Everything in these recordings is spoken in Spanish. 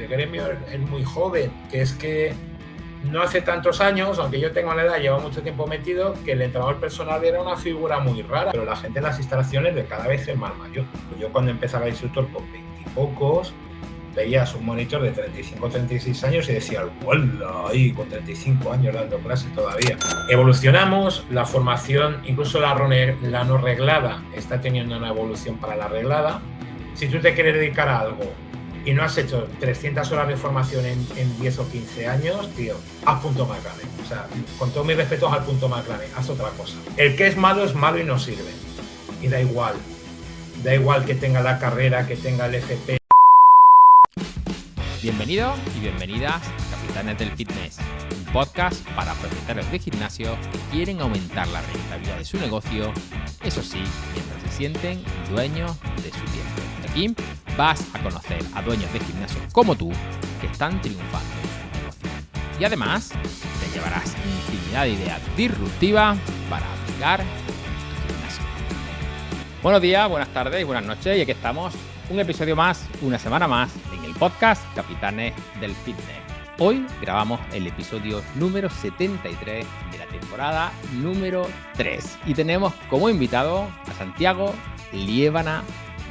gremio es muy joven, que es que no hace tantos años, aunque yo tengo la edad, llevo mucho tiempo metido, que el entrenador personal era una figura muy rara, pero la gente en las instalaciones de cada vez es más mayor. Yo cuando empezaba de instructor con 20 y pocos, veías un monitor de 35 o 36 años y decías, ¡hola! Ahí con 35 años dando clase todavía. Evolucionamos, la formación, incluso la no reglada, está teniendo una evolución para la reglada. Si tú te quieres dedicar a algo y no has hecho 300 horas de formación en 10 o 15 años, tío, haz punto McLaren. O sea, con todos mis respetos al punto McLaren, haz otra cosa. El que es malo y no sirve. Y da igual. Da igual que tenga la carrera, que tenga el FP. Bienvenidos y bienvenidas a Capitanes del Fitness, un podcast para propietarios de gimnasio que quieren aumentar la rentabilidad de su negocio, eso sí, mientras se sienten dueños de su tiempo. Aquí vas a conocer a dueños de gimnasio como tú que están triunfando en su negocio. Y además te llevarás infinidad de ideas disruptivas para aplicar en tu gimnasio. Buenos días, buenas tardes y buenas noches. Y aquí estamos, un episodio más, una semana más en el podcast Capitanes del Fitness. Hoy grabamos el episodio número 73 de la temporada número 3 y tenemos como invitado a Santiago Liébana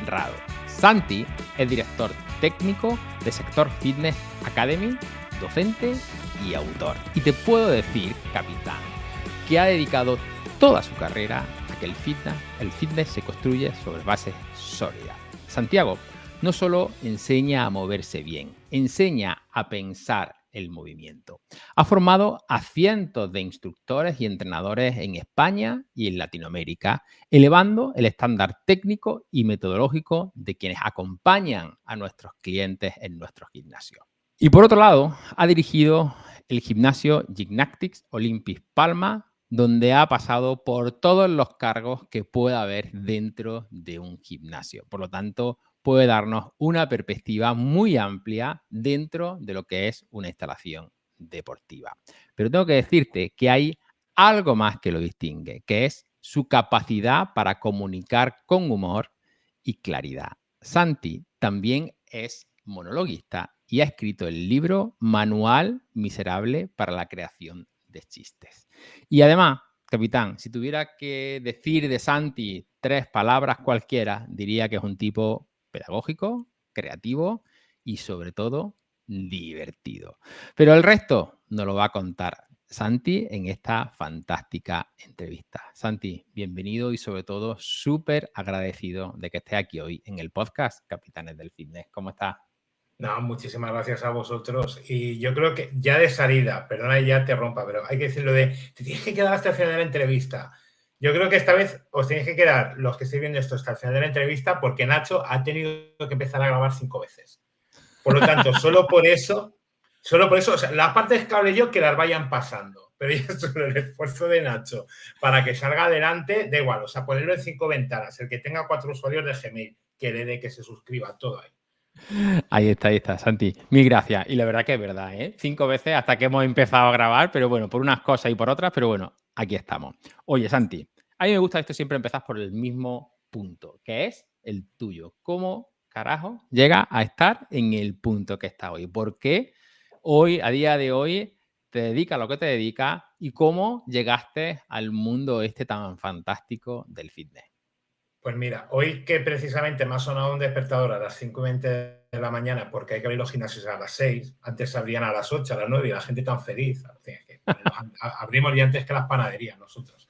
Rado. Santi es director técnico de Sector Fitness Academy, docente y autor. Y te puedo decir, capitán, que ha dedicado toda su carrera a que el fitness se construye sobre bases sólidas. Santiago no solo enseña a moverse bien, enseña a pensar el movimiento. Ha formado a cientos de instructores y entrenadores en España y en Latinoamérica, elevando el estándar técnico y metodológico de quienes acompañan a nuestros clientes en nuestros gimnasios. Y por otro lado, ha dirigido el gimnasio Gymnastics Olympic Palma, donde ha pasado por todos los cargos que pueda haber dentro de un gimnasio. Por lo tanto, puede darnos una perspectiva muy amplia dentro de lo que es una instalación deportiva. Pero tengo que decirte que hay algo más que lo distingue, que es su capacidad para comunicar con humor y claridad. Santi también es monologuista y ha escrito el libro Manual Miserable para la creación de chistes. Y además, capitán, si tuviera que decir de Santi 3 palabras cualquiera, diría que es un tipo pedagógico, creativo y sobre todo divertido. Pero el resto nos lo va a contar Santi en esta fantástica entrevista. Santi, bienvenido y sobre todo súper agradecido de que estés aquí hoy en el podcast Capitanes del Fitness. ¿Cómo estás? No, muchísimas gracias a vosotros. Y yo creo que ya de salida, perdona, ya te rompa, pero hay que decirlo de, te tienes que quedar hasta el final de la entrevista. Yo creo que esta vez os tenéis que quedar, los que estéis viendo esto, hasta el final de la entrevista, porque Nacho ha tenido que empezar a grabar 5 veces. Por lo tanto, solo por eso, o sea, las partes que hable yo, que las vayan pasando. Pero ya solo el esfuerzo de Nacho para que salga adelante, da igual, o sea, ponerlo en 5 ventanas. El que tenga 4 usuarios de Gmail, que le dé que se suscriba, todo ahí. Ahí está, Santi. Mil gracias. Y la verdad que es verdad, ¿eh? 5 veces hasta que hemos empezado a grabar, pero bueno, por unas cosas y por otras, pero bueno, aquí estamos. Oye, Santi, a mí me gusta esto siempre empezar por el mismo punto, que es el tuyo. ¿Cómo carajo llega a estar en el punto que está hoy? ¿Por qué hoy, a día de hoy, te dedicas a lo que te dedicas y cómo llegaste al mundo este tan fantástico del fitness? Pues mira, hoy que precisamente me ha sonado un despertador a las 5:20 de la mañana porque hay que abrir los gimnasios a las 6, antes se abrían a las 8, a las 9 y la gente tan feliz. Abrimos ya antes que las panaderías nosotros.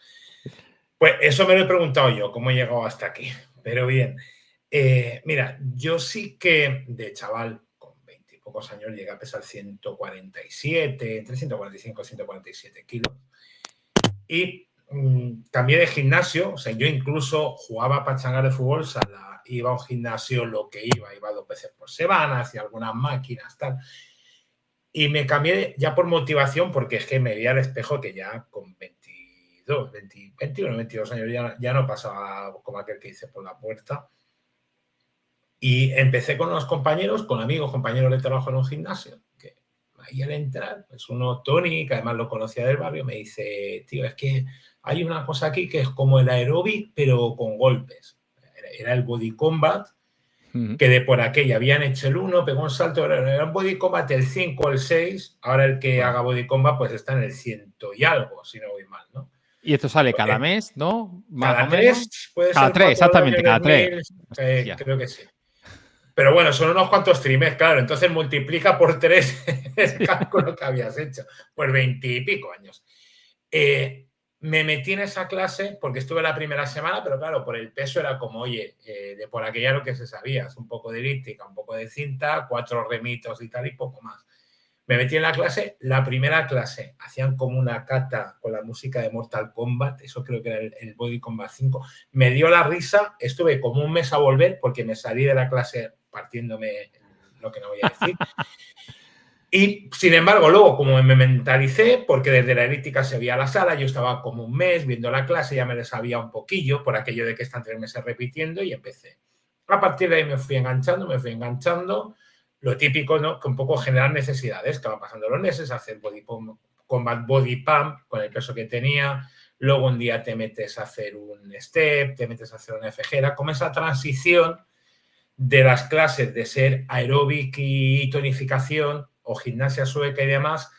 Pues eso me lo he preguntado yo, cómo he llegado hasta aquí. Pero bien, mira, yo sí que de chaval, con 20 y pocos años, llegué a pesar 147, entre 145 y 147 kilos. Y cambié de gimnasio, o sea, yo incluso jugaba pachanga de fútbol sala, iba a un gimnasio lo que iba 2 veces por semana, hacía algunas máquinas, tal. Y me cambié ya por motivación, porque es que me vi al espejo que ya con 22, 20, 21, 22 años ya no pasaba como aquel que hice por la puerta. Y empecé con unos compañeros, con amigos, compañeros de trabajo en un gimnasio, que ahí al entrar, pues uno, Tony, que además lo conocía del barrio, me dice, tío, es que hay una cosa aquí que es como el aeróbic, pero con golpes. Era el body combat que de por aquella habían hecho el 1, pegó un salto, era un Body Combat el 5 o el 6, ahora el que haga Body Combat pues está en el 100 y algo, si no voy mal, ¿no? Y esto sale cada mes, ¿no? Más Cada o menos. 3, puede Cada ser 3, 4 al exactamente, año en cada el 3. 1000, creo que sí. Pero bueno, son unos cuantos trimestres, claro, entonces multiplica por 3 el cálculo que habías hecho, pues 20 y pico años. Me metí en esa clase porque estuve la primera semana, pero claro, por el peso era como, oye, de por aquella lo que se sabía, un poco de elíptica, un poco de cinta, 4 remitos y tal y poco más. Me metí en la clase, la primera clase, hacían como una cata con la música de Mortal Kombat, eso creo que era el Body Combat 5, me dio la risa, estuve como un mes a volver porque me salí de la clase partiéndome lo que no voy a decir. Y, sin embargo, luego, como me mentalicé, porque desde la elíptica se veía la sala, yo estaba como un mes viendo la clase, ya me la sabía un poquillo, por aquello de que están 3 meses repitiendo, y empecé. A partir de ahí me fui enganchando, lo típico, ¿no? Que un poco generar necesidades, que van pasando los meses, hacer body combat body pump con el peso que tenía, luego un día te metes a hacer un step, te metes a hacer una FG, era como esa transición de las clases de ser aeróbic y tonificación o gimnasia sueca y demás,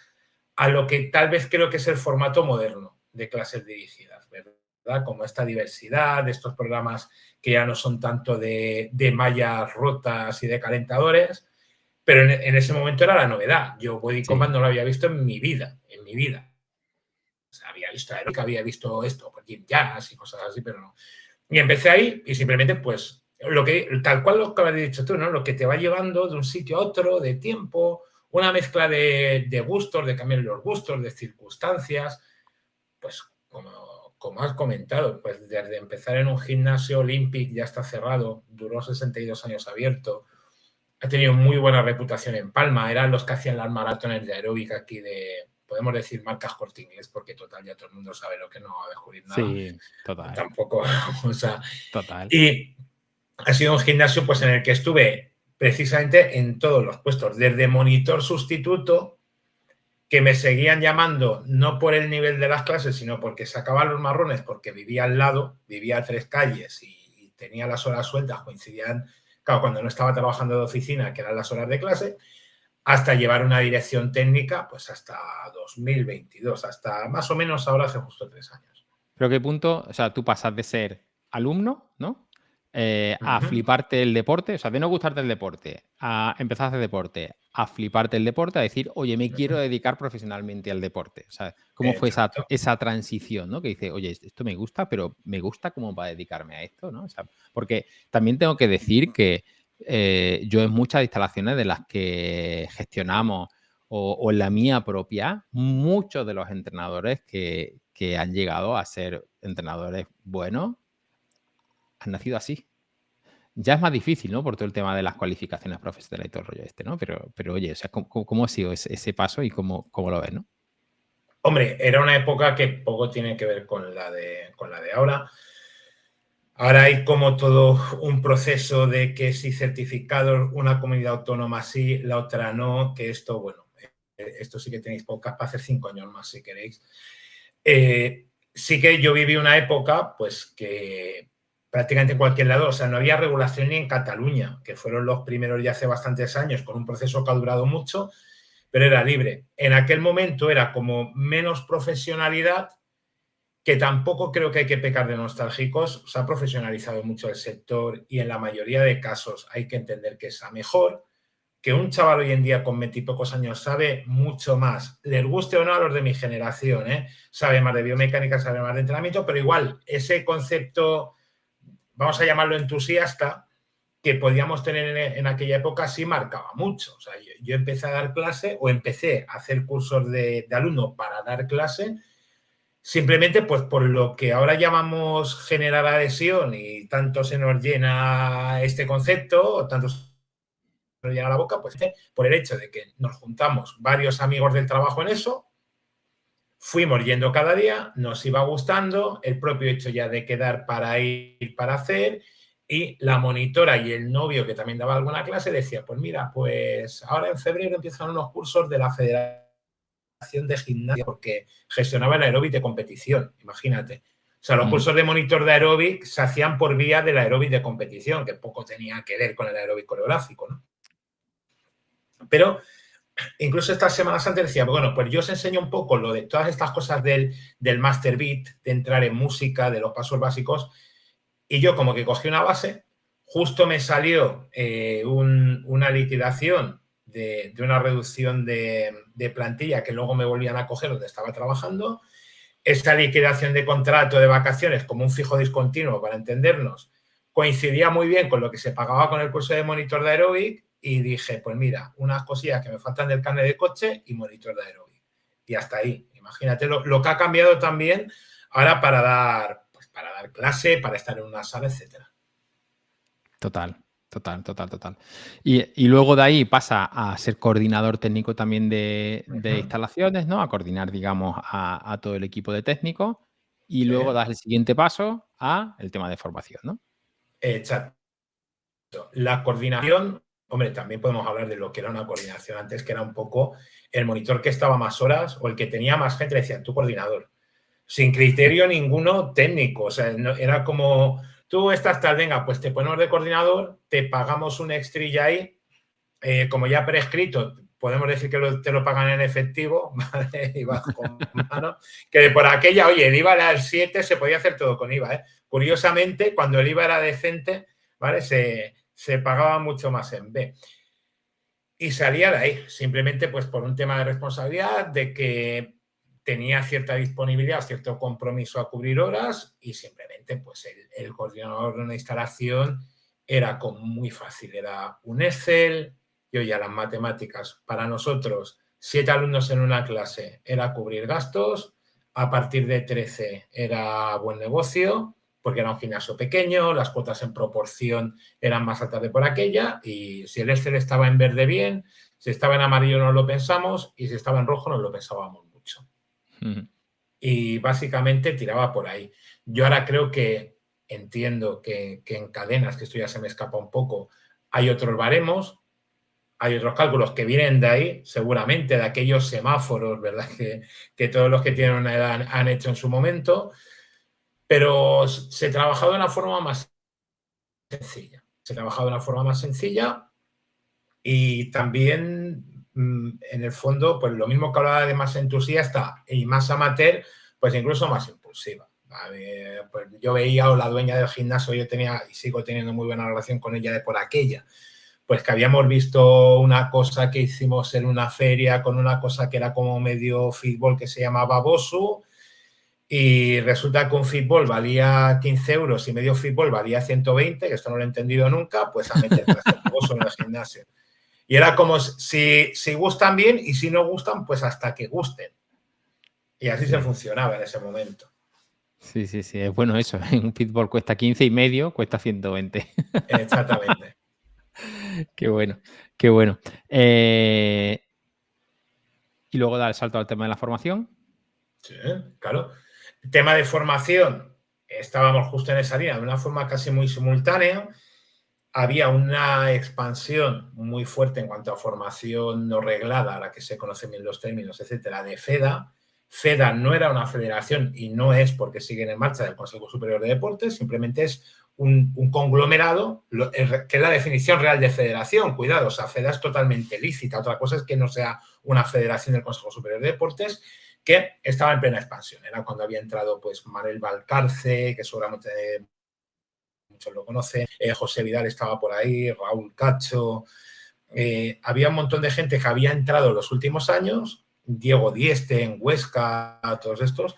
a lo que tal vez creo que es el formato moderno de clases dirigidas, ¿verdad? Como esta diversidad, de estos programas que ya no son tanto de mallas rotas y de calentadores, pero en ese momento era la novedad. Yo Body Combat no lo había visto en mi vida. O sea, había visto aeróbica, había visto esto, pues jazz y cosas así, pero no. Y empecé ahí y simplemente, pues, tal cual lo que habías dicho tú, ¿no? Lo que te va llevando de un sitio a otro, de tiempo, una mezcla de gustos, de cambiar los gustos, de circunstancias, pues como has comentado, pues desde empezar en un gimnasio Olympic, ya está cerrado, duró 62 años abierto, ha tenido muy buena reputación en Palma, eran los que hacían las maratones de aeróbica aquí podemos decir marcas Corte Inglés, porque total ya todo el mundo sabe lo que no va a descubrir nada. Sí, total. Tampoco, o sea, total. Y ha sido un gimnasio pues en el que estuve precisamente en todos los puestos, desde monitor sustituto, que me seguían llamando no por el nivel de las clases, sino porque sacaba los marrones, porque vivía al lado, vivía a 3 calles y tenía las horas sueltas, coincidían, claro, cuando no estaba trabajando de oficina, que eran las horas de clase, hasta llevar una dirección técnica, pues hasta 2022, hasta más o menos ahora hace justo 3 años. ¿Pero qué punto? O sea, tú pasas de ser alumno, ¿no? A fliparte el deporte, o sea, de no gustarte el deporte, a empezar a hacer deporte, a fliparte el deporte, a decir, oye, me quiero dedicar profesionalmente al deporte. O sea, ¿cómo fue esa transición, ¿no? Que dice, oye, esto me gusta, pero me gusta como para dedicarme a esto, ¿no? O sea, porque también tengo que decir que yo en muchas instalaciones de las que gestionamos o en la mía propia, muchos de los entrenadores que han llegado a ser entrenadores buenos han nacido así. Ya es más difícil, ¿no? Por todo el tema de las cualificaciones profesionales y todo el rollo este, ¿no? Pero oye, o sea, ¿cómo ha sido ese paso y cómo lo ves, no? Hombre, era una época que poco tiene que ver con la de ahora. Ahora hay como todo un proceso de que si certificados una comunidad autónoma sí, la otra no, que esto, bueno, esto sí que tenéis podcast para hacer 5 años más si queréis. Sí que yo viví una época, pues que prácticamente en cualquier lado, o sea, no había regulación ni en Cataluña, que fueron los primeros ya hace bastantes años, con un proceso que ha durado mucho, pero era libre. En aquel momento era como menos profesionalidad, que tampoco creo que hay que pecar de nostálgicos. Se ha profesionalizado mucho el sector y en la mayoría de casos hay que entender que es a mejor, que un chaval hoy en día con 20 y pocos años sabe mucho más, les guste o no a los de mi generación, sabe más de biomecánica, sabe más de entrenamiento, pero igual ese concepto, vamos a llamarlo entusiasta, que podíamos tener en aquella época sí marcaba mucho. O sea, yo empecé a dar clase o empecé a hacer cursos de alumno para dar clase simplemente pues por lo que ahora llamamos generar adhesión y tanto se nos llena este concepto, o tanto se nos llena la boca, pues por el hecho de que nos juntamos varios amigos del trabajo en eso, fuimos yendo cada día, nos iba gustando, el propio hecho ya de quedar para ir, para hacer, y la monitora y el novio que también daba alguna clase decía, pues mira, pues ahora en febrero empiezan unos cursos de la Federación de Gimnasia porque gestionaba el aeróbic de competición, imagínate. O sea, los cursos de monitor de aeróbic se hacían por vía del aeróbic de competición, que poco tenía que ver con el aeróbic coreográfico, ¿no? Pero incluso estas semanas antes decía, bueno, pues yo os enseño un poco lo de todas estas cosas del master beat, de entrar en música, de los pasos básicos, y yo como que cogí una base, justo me salió una liquidación de una reducción de plantilla que luego me volvían a coger donde estaba trabajando. Esta liquidación de contrato de vacaciones como un fijo discontinuo, para entendernos, coincidía muy bien con lo que se pagaba con el curso de monitor de aeróbic y dije, pues mira, unas cosillas que me faltan del carnet de coche y monitor de aeróbic. Y hasta ahí. Imagínate lo que ha cambiado también ahora para dar clase, para estar en una sala, etcétera. Total. Y luego de ahí pasa a ser coordinador técnico también de instalaciones, ¿no? A coordinar, digamos, a todo el equipo de técnicos. Y luego das el siguiente paso a el tema de formación, ¿no? Exacto. La coordinación, hombre, también podemos hablar de lo que era una coordinación antes, que era un poco el monitor que estaba más horas o el que tenía más gente, le decían, tu coordinador. Sin criterio ninguno técnico. O sea, no, era como, tú estás tal, venga, pues te ponemos de coordinador, te pagamos un extrilla ahí, como ya prescrito, podemos decir que te lo pagan en efectivo, ¿vale? IVA con mano, que por aquella, oye, el IVA era el 7, se podía hacer todo con IVA, ¿eh? Curiosamente, cuando el IVA era decente, ¿vale? Se pagaba mucho más en B. Y salía de ahí, simplemente pues por un tema de responsabilidad, de que tenía cierta disponibilidad, cierto compromiso a cubrir horas y simplemente pues el coordinador de una instalación era como muy fácil, era un Excel y oye, las matemáticas para nosotros, 7 alumnos en una clase era cubrir gastos, a partir de 13 era buen negocio porque era un gimnasio pequeño, las cuotas en proporción eran más altas de por aquella y si el Excel estaba en verde bien, si estaba en amarillo no lo pensamos y si estaba en rojo no lo pensábamos mucho. Y básicamente tiraba por ahí. Yo ahora creo que entiendo que en cadenas, que esto ya se me escapa un poco, hay otros baremos, hay otros cálculos que vienen de ahí, seguramente de aquellos semáforos, ¿verdad? Que todos los que tienen una edad han hecho en su momento, pero se trabajaba de una forma más sencilla. Se trabajaba de una forma más sencilla y también en el fondo, pues lo mismo que hablaba de más entusiasta y más amateur, pues incluso más impulsiva. Pues yo veía a la dueña del gimnasio, yo tenía y sigo teniendo muy buena relación con ella de por aquella, pues que habíamos visto una cosa que hicimos en una feria con una cosa que era como medio fútbol que se llamaba Bosu y resulta que un fútbol valía 15 euros y medio fútbol valía 120, que esto no lo he entendido nunca, pues a meter Bosu en el gimnasio. Y era como si gustan bien y si no gustan, pues hasta que gusten. Y así se funcionaba en ese momento. Sí, es bueno eso. Un fútbol cuesta 15 y medio, cuesta 120. Exactamente. Qué bueno. Y luego da el salto al tema de la formación. Sí, claro. El tema de formación, estábamos justo en esa línea, de una forma casi muy simultánea. Había una expansión muy fuerte en cuanto a formación no reglada, a la que se conocen bien los términos, etcétera, de FEDA. FEDA no era una federación y no es porque siguen en marcha del Consejo Superior de Deportes, simplemente es un conglomerado, que es la definición real de federación. Cuidado, o sea, FEDA es totalmente lícita. Otra cosa es que no sea una federación del Consejo Superior de Deportes, que estaba en plena expansión. Era cuando había entrado pues Manel Valcarce, que seguramente muchos lo conocen, José Vidal estaba por ahí, Raúl Cacho, había un montón de gente que había entrado en los últimos años, Diego Dieste en Huesca, todos estos,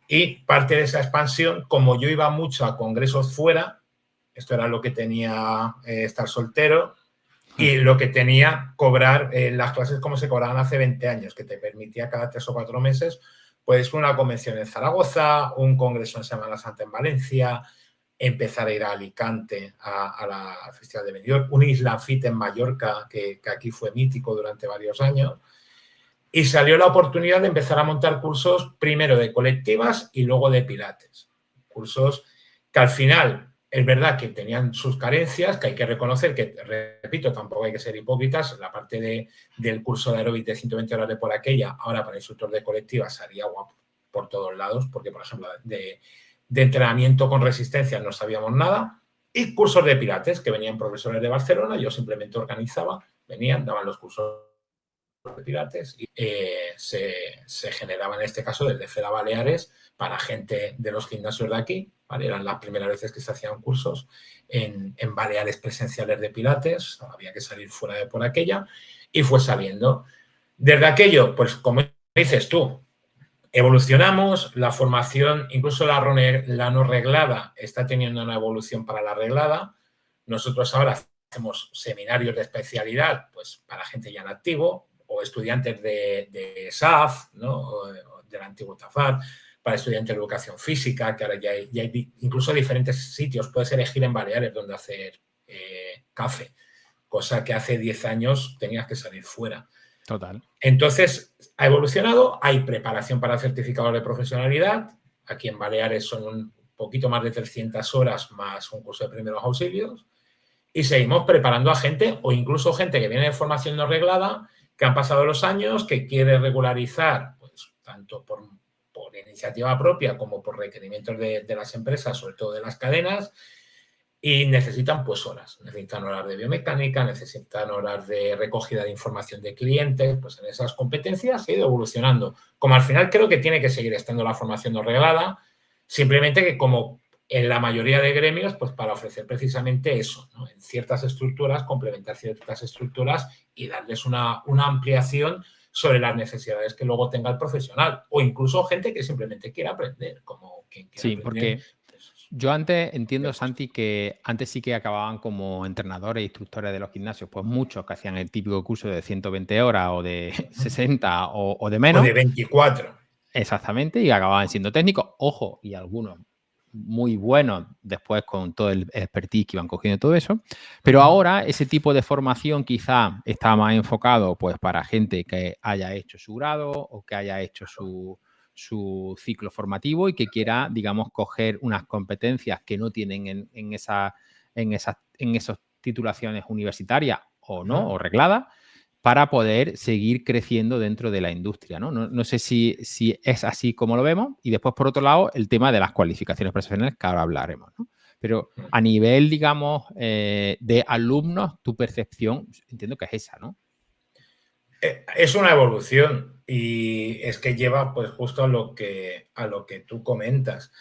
y parte de esa expansión, como yo iba mucho a congresos fuera, esto era lo que tenía estar soltero, y lo que tenía cobrar las clases como se cobraban hace 20 años, que te permitía cada 3 o 4 meses, pues una convención en Zaragoza, un congreso en Semana Santa en Valencia, empezar a ir a Alicante a la Festival de Benidorm, un Isla Fit en Mallorca, que aquí fue mítico durante varios años, y salió la oportunidad de empezar a montar cursos primero de colectivas y luego de pilates. Cursos que al final es verdad que tenían sus carencias, que hay que reconocer, que repito, tampoco hay que ser hipócritas, la parte del curso de aeróbic de 120 horas de por aquella, ahora para instructor de colectivas salía guapo por todos lados, porque por ejemplo de entrenamiento con resistencia no sabíamos nada, y cursos de pilates, que venían profesores de Barcelona, yo simplemente organizaba, venían, daban los cursos de pilates y se generaba en este caso desde FEDA Baleares para gente de los gimnasios de aquí, ¿vale? Eran las primeras veces que se hacían cursos en Baleares presenciales de pilates, había que salir fuera de por aquella, y fue saliendo. Desde aquello, pues como dices tú, evolucionamos, la formación, incluso la no reglada, está teniendo una evolución para la reglada. Nosotros ahora hacemos seminarios de especialidad, pues para gente ya en activo, o estudiantes de SAF, ¿no? O del antiguo TAFAT, para estudiantes de educación física, que ahora ya hay incluso diferentes sitios, puedes elegir en Baleares donde hacer café, cosa que hace 10 años tenías que salir fuera. Total. Entonces, ha evolucionado, hay preparación para certificados de profesionalidad, aquí en Baleares son un poquito más de 300 horas más un curso de primeros auxilios, y seguimos preparando a gente, o incluso gente que viene de formación no reglada, que han pasado los años, que quiere regularizar, pues tanto por iniciativa propia como por requerimientos de las empresas, sobre todo de las cadenas, y necesitan pues horas. Necesitan horas de biomecánica, necesitan horas de recogida de información de clientes, pues en esas competencias ha ido evolucionando. Como al final creo que tiene que seguir estando la formación no reglada, simplemente que como en la mayoría de gremios, pues para ofrecer precisamente eso, ¿no? En ciertas estructuras, complementar ciertas estructuras y darles una ampliación sobre las necesidades que luego tenga el profesional, o incluso gente que simplemente quiera aprender, como quien quiera Sí, aprender. porque yo antes entiendo, Santi, que antes sí que acababan como entrenadores e instructores de los gimnasios, pues muchos que hacían el típico curso de 120 horas o de 60 o de menos. O de 24. Exactamente, y acababan siendo técnicos, ojo, y algunos muy buenos después con todo el expertise que iban cogiendo todo eso, pero ahora ese tipo de formación quizá está más enfocado pues para gente que haya hecho su grado o que haya hecho su ciclo formativo y que quiera, digamos, coger unas competencias que no tienen en esas titulaciones universitarias o no, o regladas, para poder seguir creciendo dentro de la industria, ¿no? No sé si es así como lo vemos. Y después, por otro lado, el tema de las cualificaciones profesionales, que ahora hablaremos, ¿no? Pero a nivel, digamos, de alumnos, tu percepción, entiendo que es esa, ¿no? Es una evolución y es que lleva pues justo a lo que tú comentas.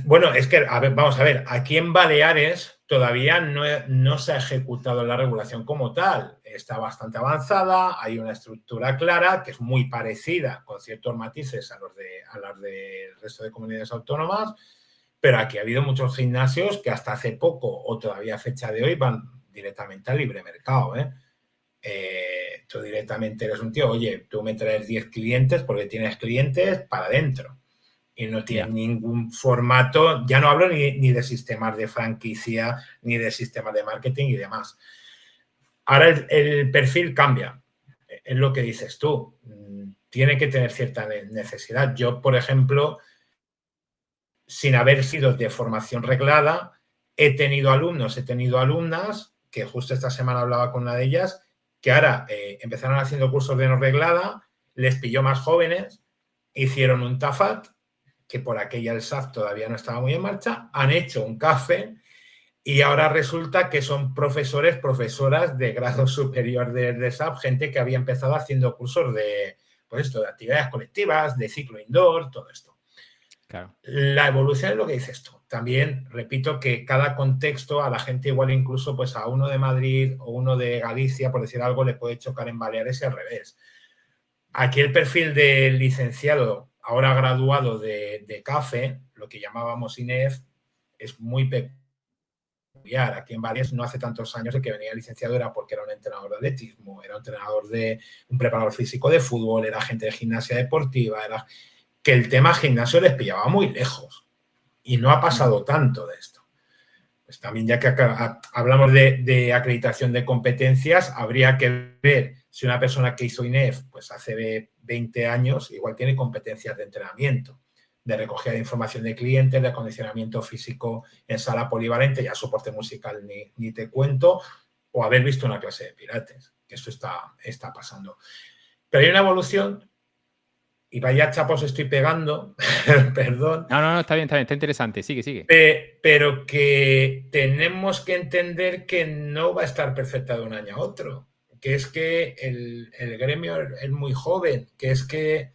Bueno, es que, a ver, vamos a ver, aquí en Baleares todavía no se ha ejecutado la regulación como tal. Está bastante avanzada, hay una estructura clara que es muy parecida, con ciertos matices a las del resto de comunidades autónomas, pero aquí ha habido muchos gimnasios que hasta hace poco o todavía a fecha de hoy van directamente al libre mercado, ¿eh? Tú directamente eres un tío, oye, tú me traes 10 clientes porque tienes clientes para adentro. Y no tiene ningún formato, ya no hablo ni de sistemas de franquicia, ni de sistemas de marketing y demás. Ahora el perfil cambia, es lo que dices tú, tiene que tener cierta necesidad. Yo, por ejemplo, sin haber sido de formación reglada, he tenido alumnas, que justo esta semana hablaba con una de ellas, que ahora empezaron haciendo cursos de no reglada, les pilló más jóvenes, hicieron un TAFAT, que por aquella el SAF todavía no estaba muy en marcha, han hecho un CAFE y ahora resulta que son profesoras de grado superior de SAF, gente que había empezado haciendo cursos de, pues esto, de actividades colectivas, de ciclo indoor, todo esto. Claro. La evolución es lo que dices tú. También, repito, que cada contexto, a la gente igual incluso pues a uno de Madrid o uno de Galicia, por decir algo, le puede chocar en Baleares y al revés. Aquí el perfil del licenciado, ahora graduado de CAFE, lo que llamábamos INEF, es muy peculiar. Aquí en Baleares no hace tantos años el que venía licenciado era porque era un entrenador de atletismo, era un entrenador un preparador físico de fútbol, era gente de gimnasia deportiva, era que el tema gimnasio les pillaba muy lejos y no ha pasado tanto de esto. Pues también ya que hablamos de acreditación de competencias, habría que ver si una persona que hizo INEF pues hace 20 años igual tiene competencias de entrenamiento, de recogida de información de clientes, de acondicionamiento físico en sala polivalente, ya soporte musical ni te cuento, o haber visto una clase de pilates, que esto está pasando. Pero hay una evolución y vaya chapos estoy pegando, perdón. No, está bien, está interesante, sigue. Pero que tenemos que entender que no va a estar perfecta de un año a otro, que es que el gremio es muy joven, que es que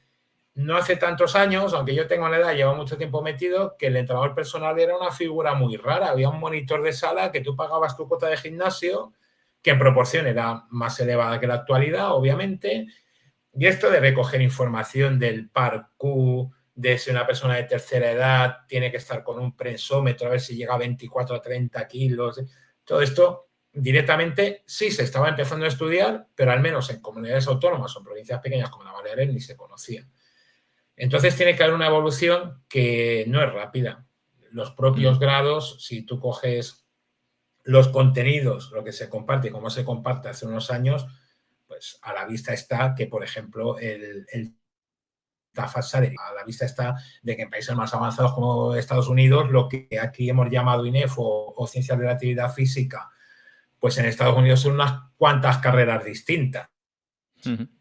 no hace tantos años, aunque yo tengo una edad, llevo mucho tiempo metido, que el entrenador personal era una figura muy rara. Había un monitor de sala que tú pagabas tu cuota de gimnasio, que en proporción era más elevada que la actualidad, obviamente, y esto de recoger información del parkour, de si una persona de tercera edad tiene que estar con un prensómetro a ver si llega a 24 a 30 kilos, todo esto directamente sí se estaba empezando a estudiar, pero al menos en comunidades autónomas o en provincias pequeñas como la Baleares ni se conocía. Entonces tiene que haber una evolución que no es rápida. Los propios grados, si tú coges los contenidos, lo que se comparte y cómo se comparte hace unos años, pues a la vista está que, por ejemplo, el TAFAT Salary, a la vista está de que en países más avanzados como Estados Unidos, lo que aquí hemos llamado INEF o Ciencias de la Actividad Física, pues en Estados Unidos son unas cuantas carreras distintas,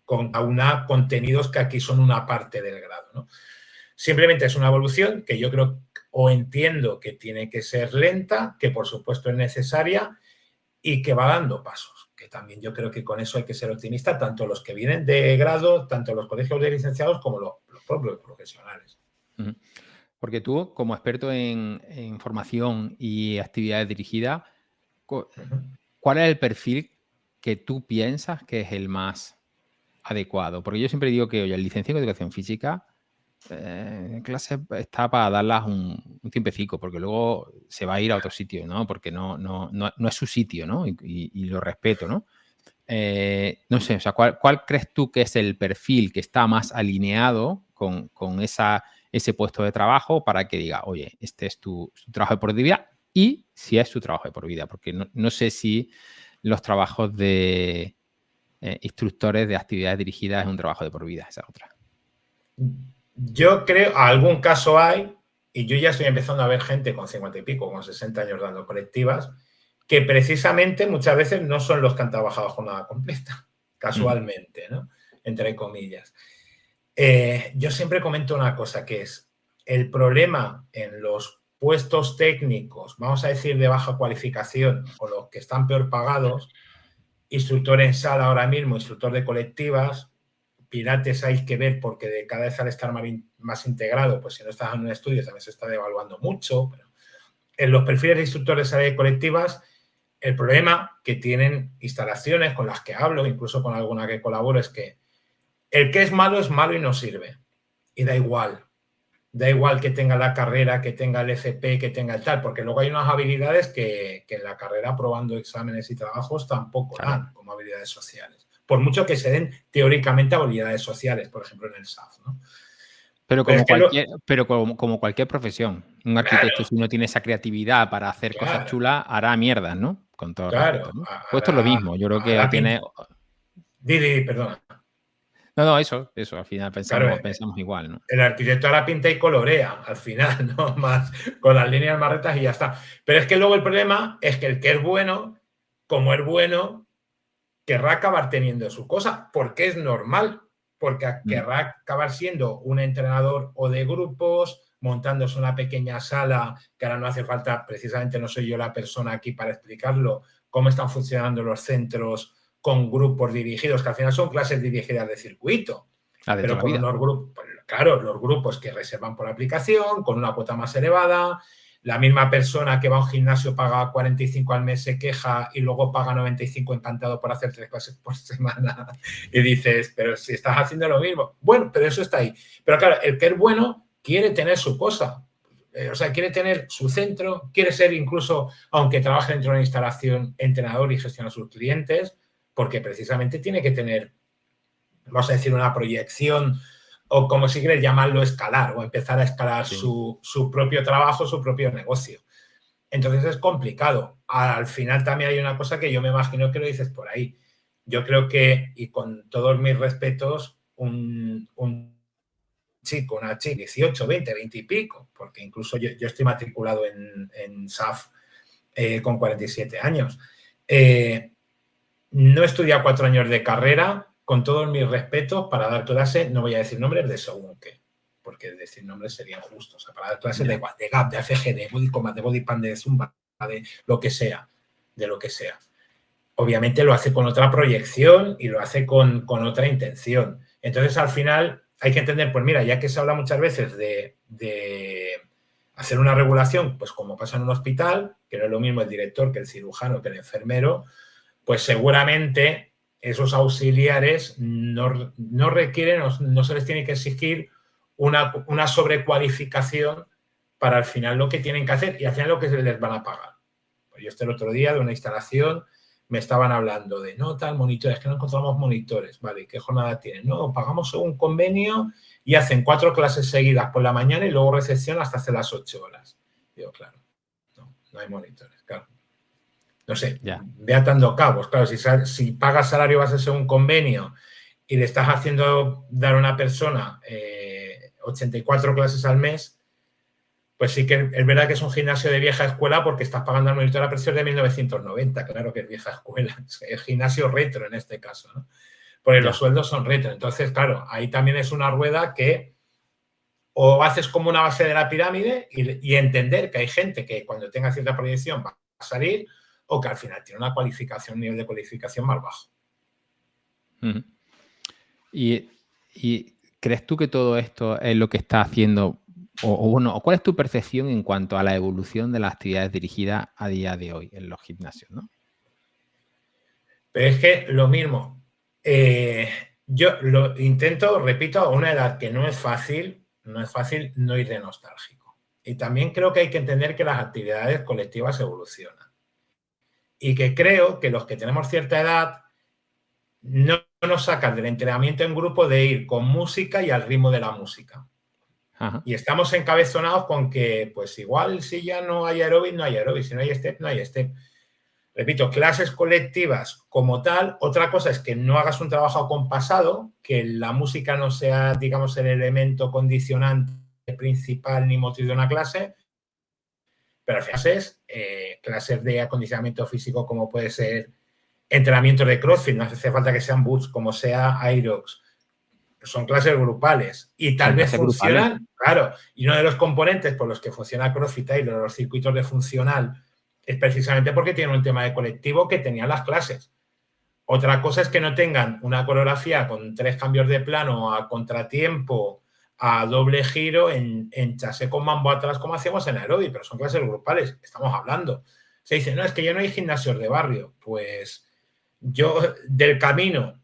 con una contenidos que aquí son una parte del grado, ¿no? Simplemente es una evolución que yo creo o entiendo que tiene que ser lenta, que por supuesto es necesaria y que va dando pasos, que también yo creo que con eso hay que ser optimista, tanto los que vienen de grado, tanto los colegios de licenciados como los propios profesionales. Porque tú, como experto en formación y actividades dirigidas, ¿cuál es el perfil que tú piensas que es el más adecuado? Porque yo siempre digo que, oye, el licenciado en educación física en clase está para darlas un tiempecico, porque luego se va a ir a otro sitio, ¿no? Porque no es su sitio, ¿no? Y lo respeto, ¿no? No sé, o sea, ¿cuál crees tú que es el perfil que está más alineado con ese puesto de trabajo para que diga, oye, este es tu trabajo de por vida? Y si es su trabajo de por vida, porque no sé si los trabajos de instructores de actividades dirigidas es un trabajo de por vida, esa es otra. Yo creo, algún caso hay, y yo ya estoy empezando a ver gente con 50 y pico, con 60 años dando colectivas, que precisamente muchas veces no son los que han trabajado jornada completa, casualmente, ¿no? Entre comillas. Yo siempre comento una cosa, que es el problema en los puestos técnicos, vamos a decir de baja cualificación, o los que están peor pagados, instructor en sala ahora mismo, instructor de colectivas, pilates hay que ver porque de cada vez al estar más integrado, pues si no estás en un estudio también se está devaluando mucho. Pero en los perfiles de instructores de sala de colectivas, el problema que tienen instalaciones con las que hablo, incluso con alguna que colaboro, es que el que es malo y no sirve. Y da igual. Da igual que tenga la carrera, que tenga el FP, que tenga el tal, porque luego hay unas habilidades que en la carrera, probando exámenes y trabajos, tampoco dan como habilidades sociales. Por mucho que se den teóricamente habilidades sociales, por ejemplo, en el SAF, ¿no? Pero como cualquier profesión, un arquitecto, si no tiene esa creatividad para hacer cosas chulas, hará mierdas, ¿no? Con todo respeto, ¿no? Pues esto es lo mismo, yo creo que tiene... Perdona. No, eso, al final pensamos igual, ¿no? El arquitecto ahora pinta y colorea, al final, ¿no? Más con las líneas más rectas y ya está. Pero es que luego el problema es que el que es bueno, como es bueno, querrá acabar teniendo su cosa, porque es normal, porque querrá acabar siendo un entrenador o de grupos, montándose una pequeña sala, que ahora no hace falta, precisamente no soy yo la persona aquí para explicarlo, cómo están funcionando los centros con grupos dirigidos, que al final son clases dirigidas de circuito, pero con unos grupos, claro, los grupos que reservan por aplicación, con una cuota más elevada. La misma persona que va a un gimnasio paga 45 al mes, se queja y luego paga 95 encantado por hacer 3 clases por semana. Y dices, pero si estás haciendo lo mismo. Bueno, pero eso está ahí. Pero claro, el que es bueno quiere tener su cosa. O sea, quiere tener su centro, quiere ser incluso, aunque trabaje dentro de una instalación, entrenador y gestiona a sus clientes, porque precisamente tiene que tener, vamos a decir, una proyección, o como si quieres llamarlo, escalar o empezar a escalar su propio trabajo, su propio negocio. Entonces es complicado. Al final también hay una cosa que yo me imagino que lo dices por ahí. Yo creo que, y con todos mis respetos, un chico, una chica, 18, 20, 20 y pico, porque incluso yo estoy matriculado en SAF con 47 años. No estudia 4 años de carrera, con todos mis respetos, para dar clase, no voy a decir nombres de según qué, porque decir nombres sería injusto. O sea, para dar clases de gap, de AFG, de body combat, de body pan, de zumba, de lo que sea, Obviamente lo hace con otra proyección y lo hace con otra intención. Entonces, al final, hay que entender, pues mira, ya que se habla muchas veces de hacer una regulación, pues como pasa en un hospital, que no es lo mismo el director que el cirujano que el enfermero, pues seguramente esos auxiliares no requieren, no se les tiene que exigir una sobrecualificación para al final lo que tienen que hacer y al final lo que se les van a pagar. Pues yo el otro día de una instalación me estaban hablando de, no, tal, monitores, que no encontramos monitores, ¿vale? ¿Qué jornada tienen? No, pagamos un convenio y hacen 4 clases seguidas por la mañana y luego recepción hasta hace las 8 horas. Digo, claro, no hay monitores, claro. No sé, ve atando cabos. Claro, si pagas salario base según convenio y le estás haciendo dar a una persona 84 clases al mes, pues sí que es verdad que es un gimnasio de vieja escuela porque estás pagando al monitor a precios de 1990. Claro que es vieja escuela. Es gimnasio retro en este caso, ¿no? Porque los sueldos son retro. Entonces, claro, ahí también es una rueda que o haces como una base de la pirámide y entender que hay gente que cuando tenga cierta proyección va a salir, o que al final tiene una cualificación, un nivel de cualificación más bajo. ¿Y crees tú que todo esto es lo que está haciendo, o cuál es tu percepción en cuanto a la evolución de las actividades dirigidas a día de hoy en los gimnasios, ¿no? Pero es que lo mismo, yo lo intento, repito, a una edad que no es fácil no ir de nostálgico. Y también creo que hay que entender que las actividades colectivas evolucionan. Y que creo que los que tenemos cierta edad no nos sacan del entrenamiento en grupo de ir con música y al ritmo de la música. Ajá. Y estamos encabezonados con que, pues igual, si ya no hay aeróbic, no hay aeróbic. Si no hay step, no hay step. Repito, clases colectivas como tal. Otra cosa es que no hagas un trabajo acompasado, que la música no sea, digamos, el elemento condicionante principal ni motriz de una clase. Pero al final es clases de acondicionamiento físico como puede ser entrenamientos de CrossFit, no hace falta que sean boots, como sea Aerox. Son clases grupales y tal vez funcionan, claro, y uno de los componentes por los que funciona CrossFit y los circuitos de funcional es precisamente porque tienen un tema de colectivo que tenían las clases. Otra cosa es que no tengan una coreografía con 3 cambios de plano a contratiempo, a doble giro, en chassé con mambo atrás como hacíamos en aeróbic, pero son clases grupales, estamos hablando. Se dice, no, es que ya no hay gimnasios de barrio. Pues yo, del camino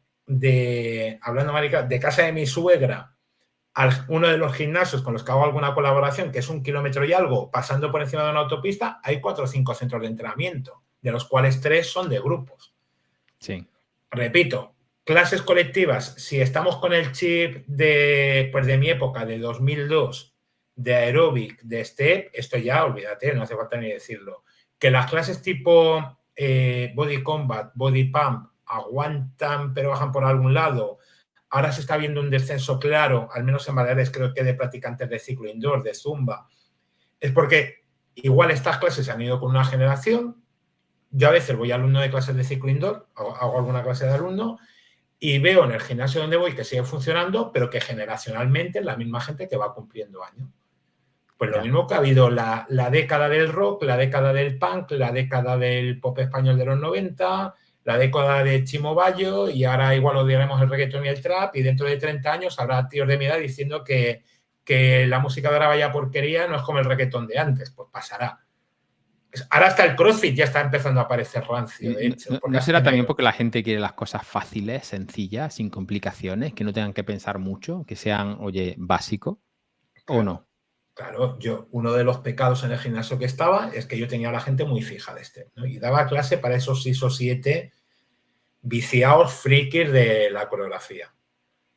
hablando marica, de casa de mi suegra a uno de los gimnasios con los que hago alguna colaboración, que es 1 kilómetro y algo, pasando por encima de una autopista, hay 4 o 5 centros de entrenamiento, de los cuales 3 son de grupos. Sí. Repito, clases colectivas, si estamos con el chip de mi época, de 2002, de aeróbic, de step, esto ya, olvídate, no hace falta ni decirlo. Que las clases tipo body combat, body pump, aguantan pero bajan por algún lado. Ahora se está viendo un descenso claro, al menos en Baleares creo que de practicantes de ciclo indoor, de zumba. Es porque igual estas clases se han ido con una generación. Yo a veces voy alumno de clases de ciclo indoor, hago alguna clase de alumno y veo en el gimnasio donde voy que sigue funcionando, pero que generacionalmente es la misma gente que va cumpliendo años. Pues lo mismo que ha habido la década del rock, la década del punk, la década del pop español de los 90, la década de Chimo Bayo, y ahora igual odiaremos el reggaetón y el trap, y dentro de 30 años habrá tíos de mi edad diciendo que la música de ahora vaya porquería, no es como el reggaetón de antes. Pues pasará. Ahora hasta el CrossFit ya está empezando a aparecer rancio, de hecho. ¿No será también porque la gente quiere las cosas fáciles, sencillas, sin complicaciones, que no tengan que pensar mucho, que sean, oye, básico, claro, o no? Claro, uno de los pecados en el gimnasio que estaba es que yo tenía a la gente muy fija de step, ¿no? Y daba clase para esos 6 o 7 viciados frikis de la coreografía.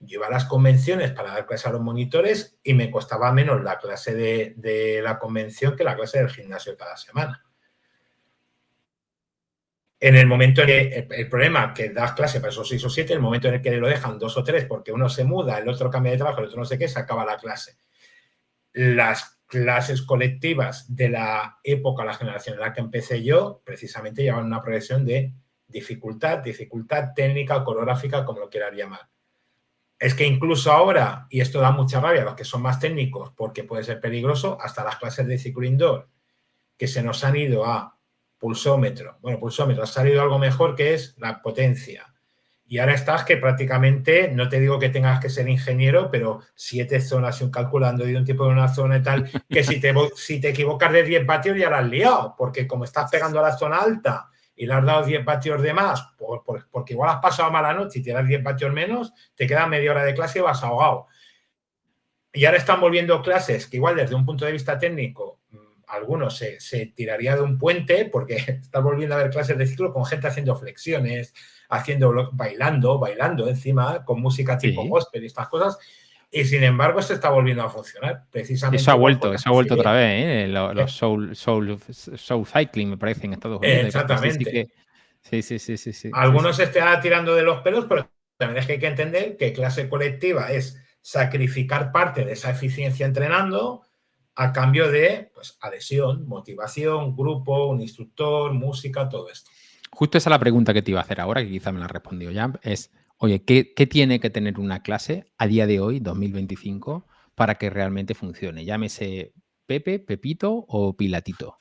Yo iba a las convenciones para dar clase a los monitores y me costaba menos la clase de la convención que la clase del gimnasio cada semana. En el momento en que el problema que das clase para esos 6 o 7, el momento en el que lo dejan 2 o 3 porque uno se muda, el otro cambia de trabajo, el otro no sé qué, se acaba la clase. Las clases colectivas de la época, la generación en la que empecé yo, precisamente llevan una progresión de dificultad técnica o coreográfica, como lo quieras llamar. Es que incluso ahora, y esto da mucha rabia a los que son más técnicos porque puede ser peligroso, hasta las clases de ciclo indoor, que se nos han ido a pulsómetro. Bueno, pulsómetro, ha salido algo mejor que es la potencia. Y ahora estás que prácticamente, no te digo que tengas que ser ingeniero, pero 7 zonas y un calculando y un tipo de una zona y tal, que si te equivocas de 10 vatios ya la has liado, porque como estás pegando a la zona alta y le has dado 10 vatios de más, porque igual has pasado mala noche y te das 10 vatios menos, te queda media hora de clase y vas ahogado. Y ahora están volviendo clases que igual desde un punto de vista técnico, algunos se tiraría de un puente porque están volviendo a ver clases de ciclo con gente haciendo flexiones, bailando encima, con música tipo gospel y estas cosas, y sin embargo esto está volviendo a funcionar, precisamente. Eso ha vuelto otra vez, ¿eh? Los soul cycling, me parece, en Estados Unidos. Exactamente. Sí. Algunos se están tirando de los pelos, pero también es que hay que entender que clase colectiva es sacrificar parte de esa eficiencia entrenando a cambio de pues, adhesión, motivación, grupo, un instructor, música, todo esto. Justo esa es la pregunta que te iba a hacer ahora, que quizá me la has respondido ya, es, oye, ¿qué tiene que tener una clase a día de hoy, 2025, para que realmente funcione? Llámese Pepe, Pepito o Pilatito.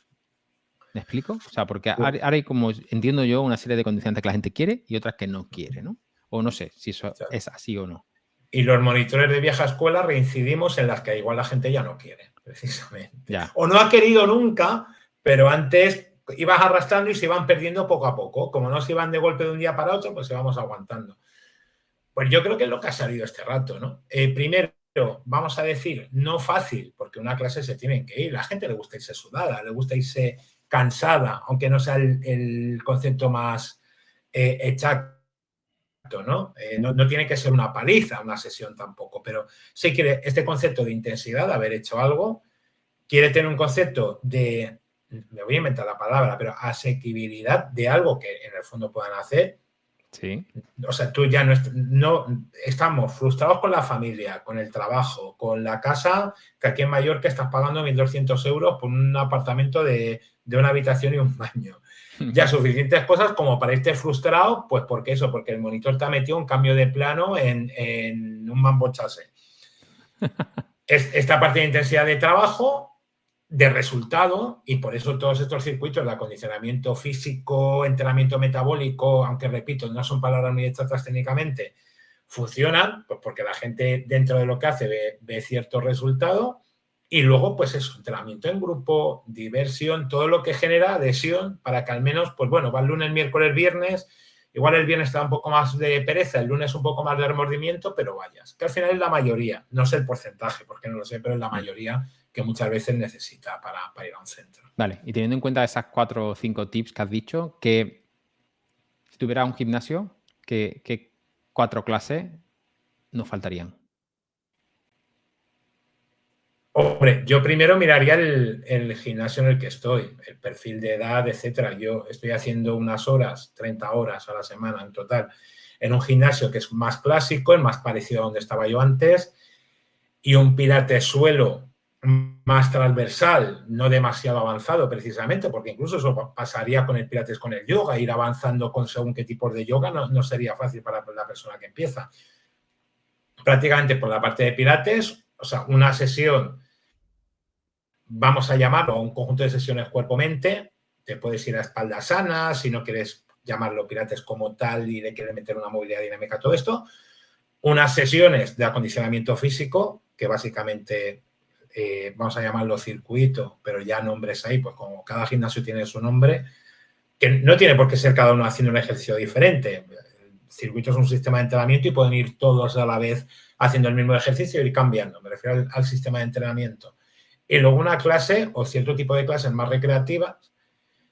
¿Me explico? O sea, porque ahora hay, como entiendo yo, una serie de condicionantes que la gente quiere y otras que no quiere, ¿no? O no sé si eso es así o no. Y los monitores de vieja escuela reincidimos en las que igual la gente ya no quiere, precisamente. Ya. O no ha querido nunca, pero antes ibas arrastrando y se iban perdiendo poco a poco. Como no se iban de golpe de un día para otro, pues íbamos aguantando. Pues yo creo que es lo que ha salido este rato, ¿no? Primero, vamos a decir, no fácil, porque una clase se tiene que ir. La gente le gusta irse sudada, le gusta irse cansada, aunque no sea el concepto más exacto, ¿no? No tiene que ser una paliza, una sesión tampoco, pero sí quiere este concepto de intensidad, de haber hecho algo, quiere tener un concepto de, me voy a inventar la palabra, pero asequibilidad de algo que en el fondo puedan hacer. Sí. O sea, tú ya no estamos frustrados con la familia, con el trabajo, con la casa, que aquí en Mallorca estás pagando 1.200 euros por un apartamento de una habitación y un baño. Ya suficientes cosas como para irte frustrado, pues porque el monitor te ha metido un cambio de plano en un mambo chase. Esta parte de intensidad de trabajo, de resultado, y por eso todos estos circuitos de acondicionamiento físico, entrenamiento metabólico, aunque repito, no son palabras muy exactas técnicamente, funcionan, pues porque la gente dentro de lo que hace ve cierto resultado. Y luego, pues eso, entrenamiento en grupo, diversión, todo lo que genera adhesión para que al menos, pues bueno, va el lunes, miércoles, viernes, igual el viernes está un poco más de pereza, el lunes un poco más de remordimiento, pero vayas, que al final es la mayoría, no sé el porcentaje, porque no lo sé, pero es la mayoría que muchas veces necesita para ir a un centro. Vale, y teniendo en cuenta esas 4 o 5 tips que has dicho, que si tuviera un gimnasio, ¿qué 4 clases nos faltarían? Hombre, yo primero miraría el gimnasio en el que estoy, el perfil de edad, etcétera. Yo estoy haciendo unas horas, 30 horas a la semana en total, en un gimnasio que es más clásico, el más parecido a donde estaba yo antes, y un pilates suelo más transversal, no demasiado avanzado precisamente, porque incluso eso pasaría con el pilates, con el yoga, ir avanzando con según qué tipos de yoga no sería fácil para la persona que empieza. Prácticamente por la parte de pilates, o sea, una sesión, vamos a llamarlo un conjunto de sesiones cuerpo-mente, te puedes ir a espalda sana, si no quieres llamarlo pilates como tal y le quieres meter una movilidad dinámica, todo esto. Unas sesiones de acondicionamiento físico, que básicamente vamos a llamarlo circuito, pero ya nombres ahí, pues como cada gimnasio tiene su nombre, que no tiene por qué ser cada uno haciendo un ejercicio diferente. El circuito es un sistema de entrenamiento y pueden ir todos a la vez haciendo el mismo ejercicio y ir cambiando. Me refiero al sistema de entrenamiento. Y luego una clase o cierto tipo de clases más recreativas,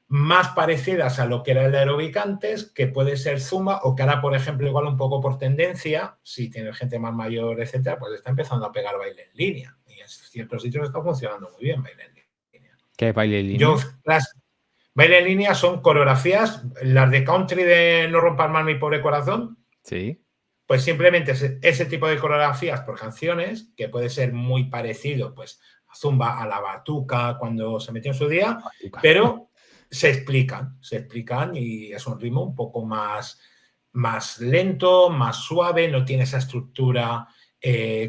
más parecidas a lo que era el aeróbic antes, que puede ser Zumba, o que ahora, por ejemplo, igual un poco por tendencia, si tiene gente más mayor, etcétera, pues está empezando a pegar baile en línea. Y en ciertos sitios está funcionando muy bien baile en línea. ¿Qué es baile en línea? Baile en línea son coreografías, las de country de No rompas más mi pobre corazón. Sí. Pues simplemente ese tipo de coreografías por canciones, que puede ser muy parecido, pues, a Zumba, a la batuca, cuando se metió en su día, pero se explican y es un ritmo un poco más lento, más suave, no tiene esa estructura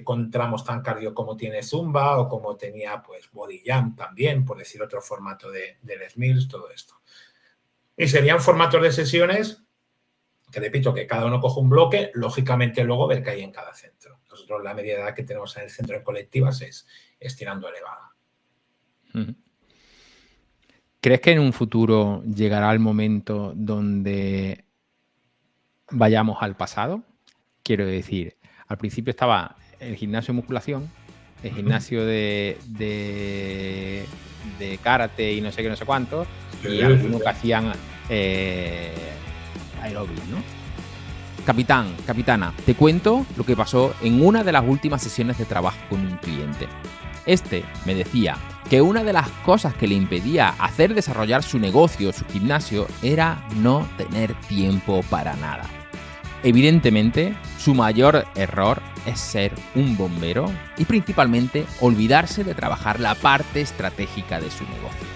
con tramos tan cardio como tiene Zumba o como tenía pues Body Jump también, por decir otro formato de Les Mills, todo esto. Y serían formatos de sesiones que, repito, que cada uno coge un bloque, lógicamente luego ver qué hay en cada centro. Nosotros la media edad que tenemos en el centro en colectivas es tirando elevada. ¿Crees que en un futuro llegará el momento donde vayamos al pasado? Quiero decir, al principio estaba el gimnasio de musculación, el gimnasio de karate y no sé qué, no sé cuánto, y algunos que hacían aeróbic, ¿no? Capitana, te cuento lo que pasó en una de las últimas sesiones de trabajo con un cliente. Este me decía que una de las cosas que le impedía hacer desarrollar su negocio, su gimnasio, era no tener tiempo para nada. Evidentemente, su mayor error es ser un bombero y principalmente olvidarse de trabajar la parte estratégica de su negocio.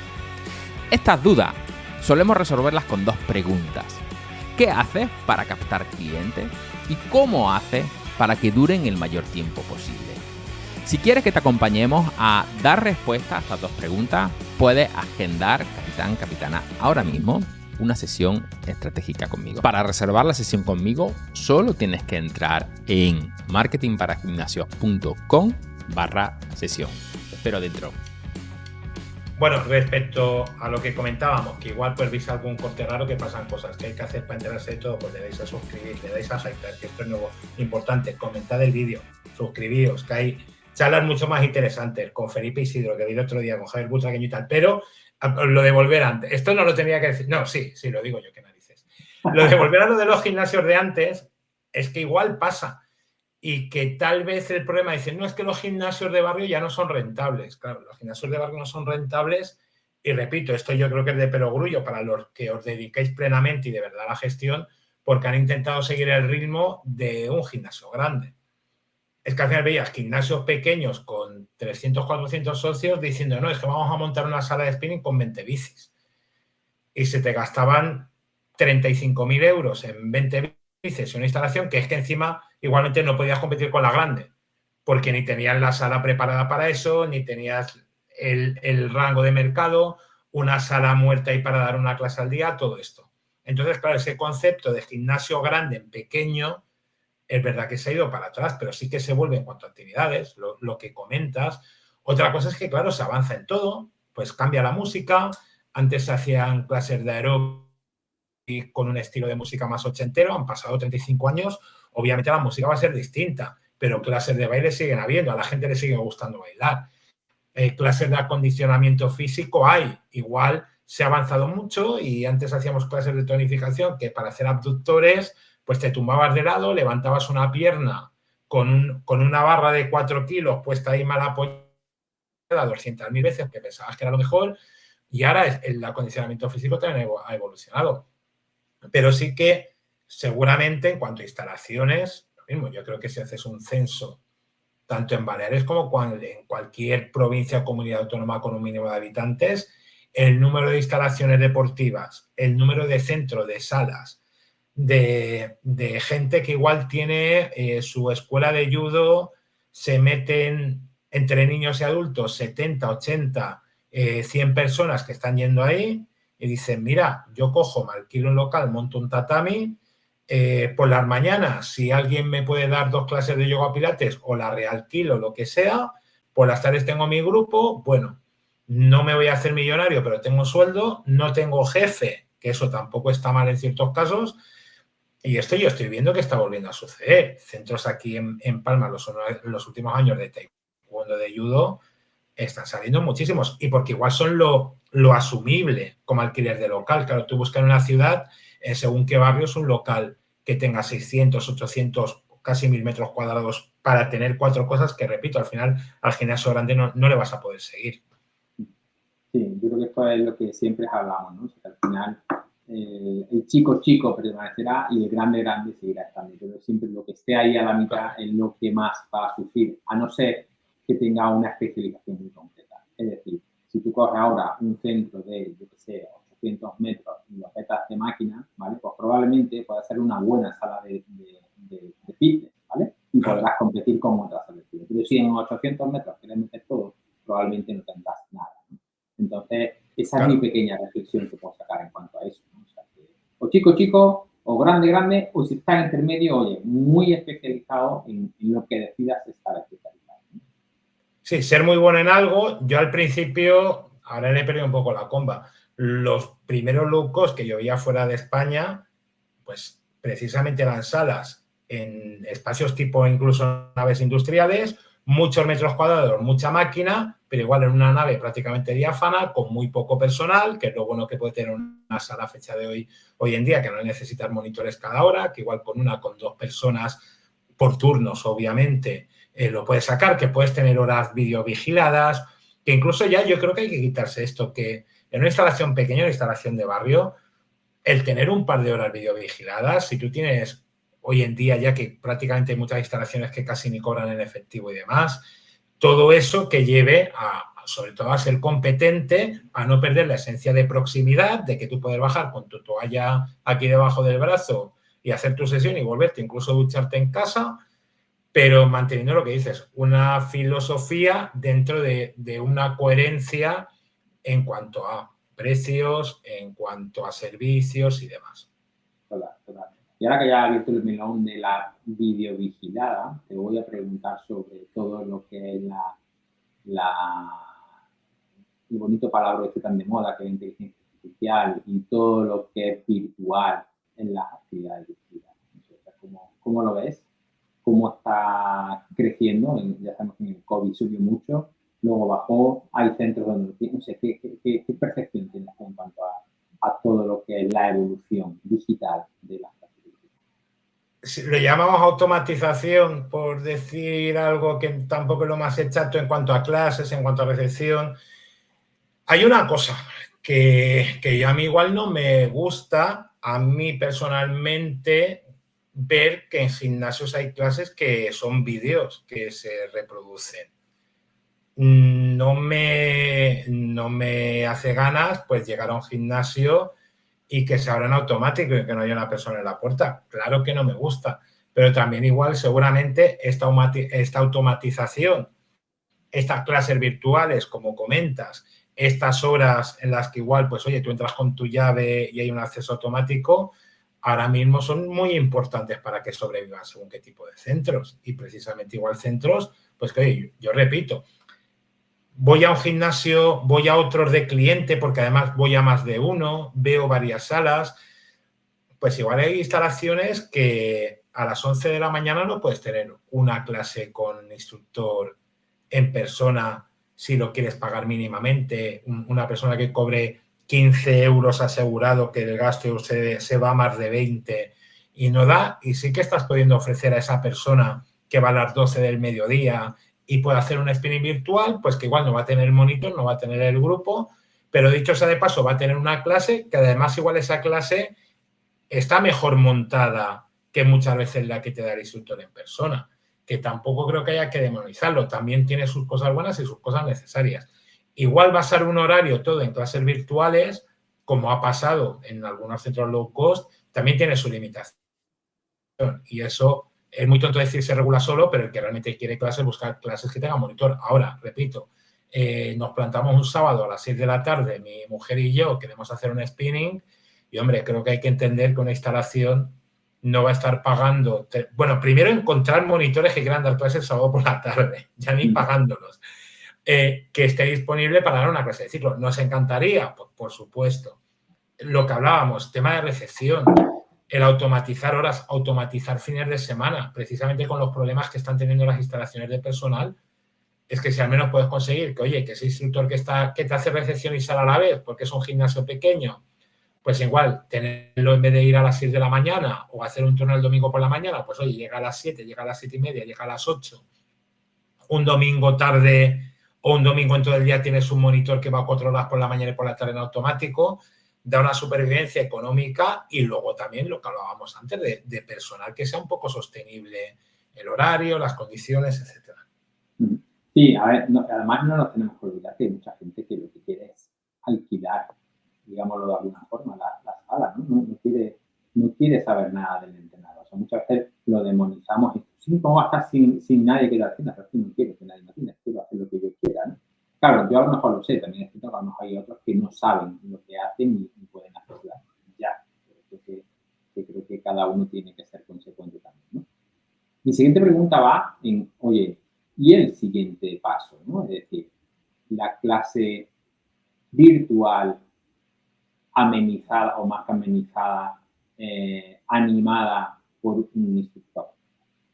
Estas dudas solemos resolverlas con dos preguntas. ¿Qué haces para captar clientes? ¿Y cómo haces para que duren el mayor tiempo posible? Si quieres que te acompañemos a dar respuesta a estas dos preguntas, puedes agendar, capitana, ahora mismo una sesión estratégica conmigo. Para reservar la sesión conmigo, solo tienes que entrar en marketingparagimnasios.com/sesión. Te espero dentro. Bueno, respecto a lo que comentábamos, que igual pues veis algún corte raro, que pasan cosas que hay que hacer para enterarse de todo, pues le dais a suscribir, le dais a hypear, que esto es nuevo, importante, comentad el vídeo, suscribíos, que hay charlas mucho más interesantes con Felipe Isidro, que vi el otro día con Javier Butragueño y tal, pero lo de volver antes, esto no lo tenía que decir, no, sí, lo digo yo, qué narices. Lo de volver a lo de los gimnasios de antes es que igual pasa. Y que tal vez el problema, dicen, no, es que los gimnasios de barrio ya no son rentables. Claro, los gimnasios de barrio no son rentables y repito, esto yo creo que es de perogrullo para los que os dedicáis plenamente y de verdad a la gestión, porque han intentado seguir el ritmo de un gimnasio grande. Es que al final veías gimnasios pequeños con 300, 400 socios diciendo, no, es que vamos a montar una sala de spinning con 20 bicis. Y se te gastaban 35.000 euros en 20 bicis y una instalación que es que encima igualmente no podías competir con la grande, porque ni tenías la sala preparada para eso, ni tenías el rango de mercado, una sala muerta ahí para dar una clase al día, todo esto. Entonces, claro, ese concepto de gimnasio grande en pequeño, es verdad que se ha ido para atrás, pero sí que se vuelve en cuanto a actividades, lo que comentas. Otra cosa es que, claro, se avanza en todo, pues cambia la música. Antes se hacían clases de aeróbic con un estilo de música más ochentero, han pasado 35 años, obviamente la música va a ser distinta, pero clases de baile siguen habiendo, a la gente le sigue gustando bailar. Clases de acondicionamiento físico hay, igual se ha avanzado mucho y antes hacíamos clases de tonificación que para hacer abductores, pues te tumbabas de lado, levantabas una pierna con una barra de 4 kilos puesta ahí mal apoyada 200.000 veces, que pensabas que era lo mejor, y ahora el acondicionamiento físico también ha evolucionado. Pero sí que seguramente en cuanto a instalaciones, lo mismo, yo creo que si haces un censo tanto en Baleares como en cualquier provincia o comunidad autónoma con un mínimo de habitantes, el número de instalaciones deportivas, el número de centros, de salas, de gente que igual tiene su escuela de judo, se meten entre niños y adultos 70, 80, 100 personas que están yendo ahí y dicen, mira, yo cojo, me alquilo un local, monto un tatami, por las mañanas, si alguien me puede dar 2 clases de yoga pilates o la realquilo, lo que sea, por las tardes tengo mi grupo, bueno, no me voy a hacer millonario, pero tengo sueldo, no tengo jefe, que eso tampoco está mal en ciertos casos, y esto yo estoy viendo que está volviendo a suceder. Centros aquí en Palma, los últimos años de taekwondo, de judo, están saliendo muchísimos, y porque igual son lo asumible como alquiler de local. Claro, tú buscas en una ciudad, según qué barrio es un local que tenga 600, 800, casi 1.000 metros cuadrados para tener 4 cosas que, repito, al final al gimnasio grande no le vas a poder seguir. Sí, yo creo que esto es lo que siempre hablamos, ¿no? O sea, que al final el chico permanecerá y el grande seguirá estando. Pero siempre lo que esté ahí a la mitad es lo que más va a sufrir, a no ser que tenga una especialización muy concreta. Es decir, si tú coges ahora un centro de, yo qué sé, 800 metros y lo petas de máquina, ¿vale? Pues probablemente pueda ser una buena sala de fitness, ¿vale? Y podrás competir con otras salas de fitness. Pero si en 800 metros quieres meter todo, probablemente no tendrás nada, ¿no? Entonces, esa es mi pequeña reflexión que puedo sacar en cuanto a eso, ¿no? O sea, que, o chico, o grande, o si estás intermedio, oye, muy especializado en lo que decidas estar especializado, ¿no? Sí, ser muy bueno en algo. Yo al principio, ahora le he perdido un poco la comba. Los primeros low cost que yo veía fuera de España, pues precisamente eran salas en espacios tipo incluso naves industriales, muchos metros cuadrados, mucha máquina, pero igual en una nave prácticamente diáfana, con muy poco personal, que es lo bueno que puede tener una sala a fecha de hoy en día, que no necesitas monitores cada hora, que igual con 2 personas por turnos, obviamente, lo puedes sacar, que puedes tener horas videovigiladas, que incluso ya yo creo que hay que quitarse esto, que en una instalación pequeña, una instalación de barrio, el tener un par de horas videovigiladas, si tú tienes hoy en día ya que prácticamente hay muchas instalaciones que casi ni cobran en efectivo y demás, todo eso que lleve sobre todo a ser competente, a no perder la esencia de proximidad, de que tú puedes bajar con tu toalla aquí debajo del brazo y hacer tu sesión y volverte, incluso ducharte en casa, pero manteniendo lo que dices, una filosofía dentro de una coherencia en cuanto a precios, en cuanto a servicios y demás. Total. Y ahora que ya has abierto el melón de la videovigilada, te voy a preguntar sobre todo lo que es el bonito palabra que tan de moda, que es inteligencia artificial, y todo lo que es virtual en las actividades virtuales. ¿Cómo lo ves? ¿Cómo está creciendo? Ya sabemos que en el COVID subió mucho, luego bajó, hay centros donde no sé, ¿qué percepción tienes en cuanto a todo lo que es la evolución digital de las clases? Lo llamamos automatización, por decir algo que tampoco es lo más exacto en cuanto a clases, en cuanto a recepción. Hay una cosa que a mí igual no me gusta, a mí personalmente, ver que en gimnasios hay clases que son vídeos que se reproducen. No me hace ganas pues llegar a un gimnasio y que se abran automático y que no haya una persona en la puerta. Claro que no me gusta, pero también igual seguramente esta automatización, estas clases virtuales, como comentas, estas horas en las que igual, pues oye, tú entras con tu llave y hay un acceso automático, ahora mismo son muy importantes para que sobrevivan según qué tipo de centros. Y precisamente igual centros, pues que oye, yo repito, voy a un gimnasio, voy a otros de cliente, porque además voy a más de uno, veo varias salas, pues igual hay instalaciones que a las 11 de la mañana no puedes tener una clase con instructor en persona si lo quieres pagar mínimamente, una persona que cobre 15 euros asegurado, que el gasto se va a más de 20 y no da, y sí que estás pudiendo ofrecer a esa persona que va a las 12 del mediodía y puede hacer un spinning virtual, pues que igual no va a tener el monitor, no va a tener el grupo, pero dicho sea de paso, va a tener una clase que además igual esa clase está mejor montada que muchas veces la que te da el instructor en persona, que tampoco creo que haya que demonizarlo, también tiene sus cosas buenas y sus cosas necesarias. Igual va a ser un horario todo en clases virtuales, como ha pasado en algunos centros low cost, también tiene su limitación. Y eso es muy tonto decir se regula solo, pero el que realmente quiere clases, buscar clases que tengan monitor. Ahora, repito, nos plantamos un sábado a las 6 de la tarde, mi mujer y yo queremos hacer un spinning y, hombre, creo que hay que entender que una instalación no va a estar pagando. Bueno, primero encontrar monitores que quieran dar clases el sábado por la tarde, ya ni pagándolos. Que esté disponible para dar una clase de ciclo. ¿Nos encantaría? Pues, por supuesto. Lo que hablábamos, tema de recepción, el automatizar horas, automatizar fines de semana, precisamente con los problemas que están teniendo las instalaciones de personal, es que si al menos puedes conseguir que, oye, que ese instructor que te hace recepción y sala a la vez, porque es un gimnasio pequeño, pues igual, tenerlo en vez de ir a las 6 de la mañana o hacer un turno el domingo por la mañana, pues oye, llega a las 7, llega a las 7 y media, llega a las 8, un domingo tarde o un domingo en todo el día tienes un monitor que va 4 horas por la mañana y por la tarde en automático, da una supervivencia económica y luego también lo que hablábamos antes de personal que sea un poco sostenible el horario, las condiciones, etcétera. Sí, a ver, además no nos tenemos que olvidar que hay mucha gente que lo que quiere es alquilar digámoslo de alguna forma, la sala, ¿no? No quiere saber nada del entrenador. O sea, muchas veces lo demonizamos. Sí, ¿cómo vas a estar sin nadie que lo atienda? Pero es que no quiero que nadie me atienda, quiero hacer lo que yo quiera, ¿no? Claro, yo a lo mejor lo sé, también es cierto que a lo mejor hay otros que no saben lo que hacen y pueden hacerlo ya. Creo que cada uno tiene que ser consecuente también, ¿no? Mi siguiente pregunta va en, oye, ¿y el siguiente paso, ¿no? Es decir, la clase virtual amenizada o más que amenizada, animada por un instructor,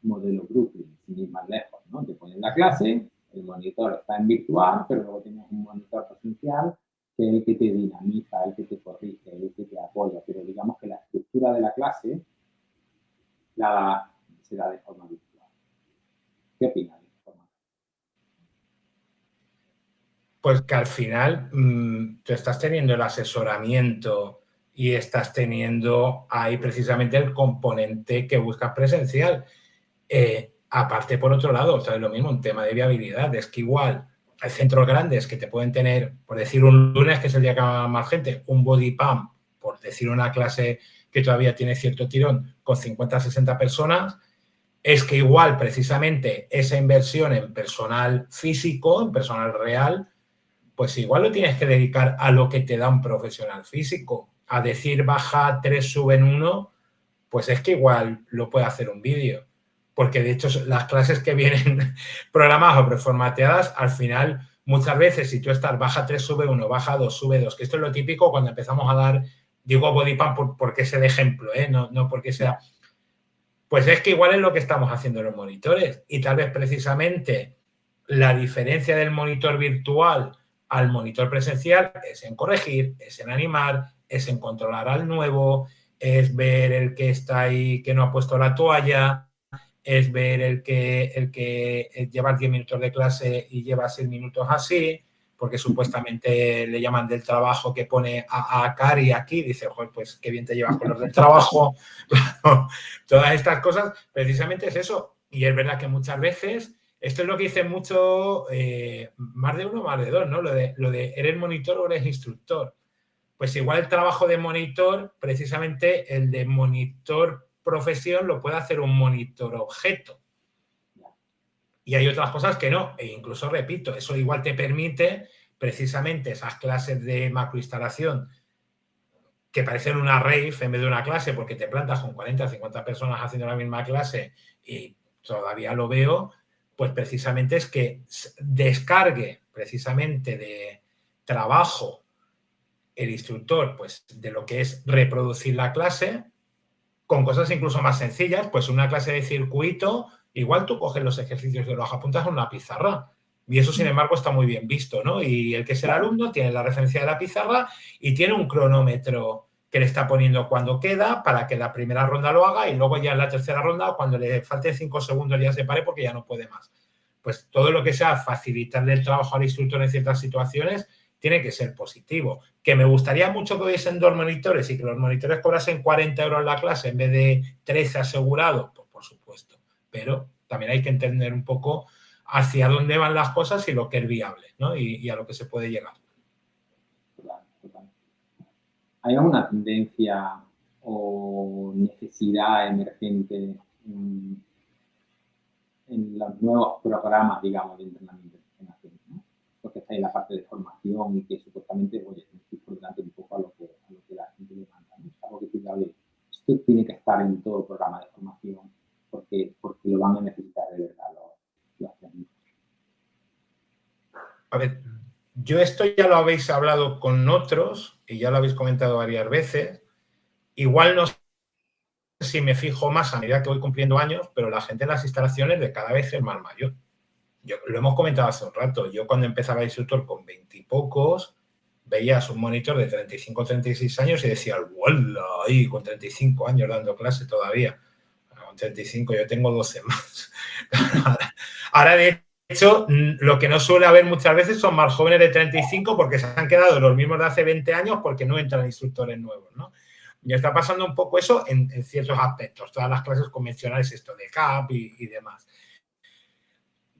modelo Brooklyn, sin ir más lejos, ¿no? Te ponen la clase, el monitor está en virtual, pero luego tienes un monitor presencial que es el que te dinamiza, el que te corrige, el que te apoya, pero digamos que la estructura de la clase se da de forma virtual. ¿Qué opinas de esta forma? Pues que al final tú estás teniendo el asesoramiento y estás teniendo ahí precisamente el componente que buscas presencial. Aparte, por otro lado, o sea, es lo mismo, un tema de viabilidad. Es que igual hay centros grandes que te pueden tener, por decir un lunes, que es el día que va más gente, un body pump, por decir una clase que todavía tiene cierto tirón, con 50 60 personas. Es que igual, precisamente, esa inversión en personal físico, en personal real, pues igual lo tienes que dedicar a lo que te da un profesional físico. A decir baja 3, suben 1, pues es que igual lo puede hacer un vídeo. Porque de hecho las clases que vienen programadas o preformateadas, al final, muchas veces, si tú estás baja 3, sube 1, baja 2, sube 2, que esto es lo típico cuando empezamos a dar, digo body pump porque es el ejemplo, no porque sea... Pues es que igual es lo que estamos haciendo en los monitores. Y tal vez precisamente la diferencia del monitor virtual al monitor presencial es en corregir, es en animar, es en controlar al nuevo, es ver el que está ahí que no ha puesto la toalla, es ver el que lleva 10 minutos de clase y lleva 6 minutos así, porque supuestamente le llaman del trabajo que pone a Cari aquí, dice, joder, pues qué bien te llevas con los del trabajo. Todas estas cosas, precisamente es eso. Y es verdad que muchas veces, esto es lo que dicen mucho, más de uno, más de dos, ¿no? Lo de ¿eres monitor o eres instructor? Pues igual el trabajo de monitor, precisamente el de monitor profesión lo puede hacer un monitor objeto. Y hay otras cosas que no. E incluso, repito, eso igual te permite precisamente esas clases de macroinstalación que parecen una rave en vez de una clase, porque te plantas con 40 o 50 personas haciendo la misma clase y todavía lo veo, pues precisamente es que descargue precisamente de trabajo el instructor, pues de lo que es reproducir la clase con cosas incluso más sencillas, pues una clase de circuito, igual tú coges los ejercicios y los apuntas en una pizarra. Y eso, sin embargo, está muy bien visto, ¿no? Y el que es el alumno tiene la referencia de la pizarra y tiene un cronómetro que le está poniendo cuando queda para que la primera ronda lo haga y luego ya en la tercera ronda, cuando le falten 5 segundos, ya se pare porque ya no puede más. Pues todo lo que sea facilitarle el trabajo al instructor en ciertas situaciones tiene que ser positivo. Que me gustaría mucho que hubiesen 2 monitores y que los monitores cobrasen 40 euros la clase en vez de 13 asegurado, pues por supuesto. Pero también hay que entender un poco hacia dónde van las cosas y lo que es viable, ¿no? Y a lo que se puede llegar. ¿Hay alguna tendencia o necesidad emergente en los nuevos programas, digamos, de entrenamiento? Porque está en la parte de formación y que supuestamente, oye, estoy por delante un poco a lo que la gente demanda, ¿no? Algo que tú hables, esto tiene que estar en todo programa de formación porque lo van a necesitar de verdad los técnicos. A ver, yo esto ya lo habéis hablado con otros y ya lo habéis comentado varias veces. Igual no sé si me fijo más a medida que voy cumpliendo años, pero la gente en las instalaciones de cada vez es más mayor. Lo hemos comentado hace un rato. Yo cuando empezaba de instructor con 20 y pocos, veías un monitor de 35 o 36 años y decías, ¡wala! Ahí con 35 años dando clase todavía. Con 35 yo tengo 12 más. Ahora, de hecho, lo que no suele haber muchas veces son más jóvenes de 35 porque se han quedado los mismos de hace 20 años porque no entran instructores nuevos, ¿no? Y está pasando un poco eso en ciertos aspectos. Todas las clases convencionales, esto de CAP y demás.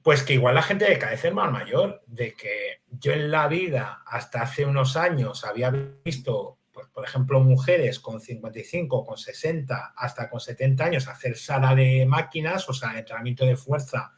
Pues que igual la gente cada vez es más mayor, de que yo en la vida hasta hace unos años había visto, pues, por ejemplo, mujeres con 55, con 60, hasta con 70 años hacer sala de máquinas, o sea, entrenamiento de fuerza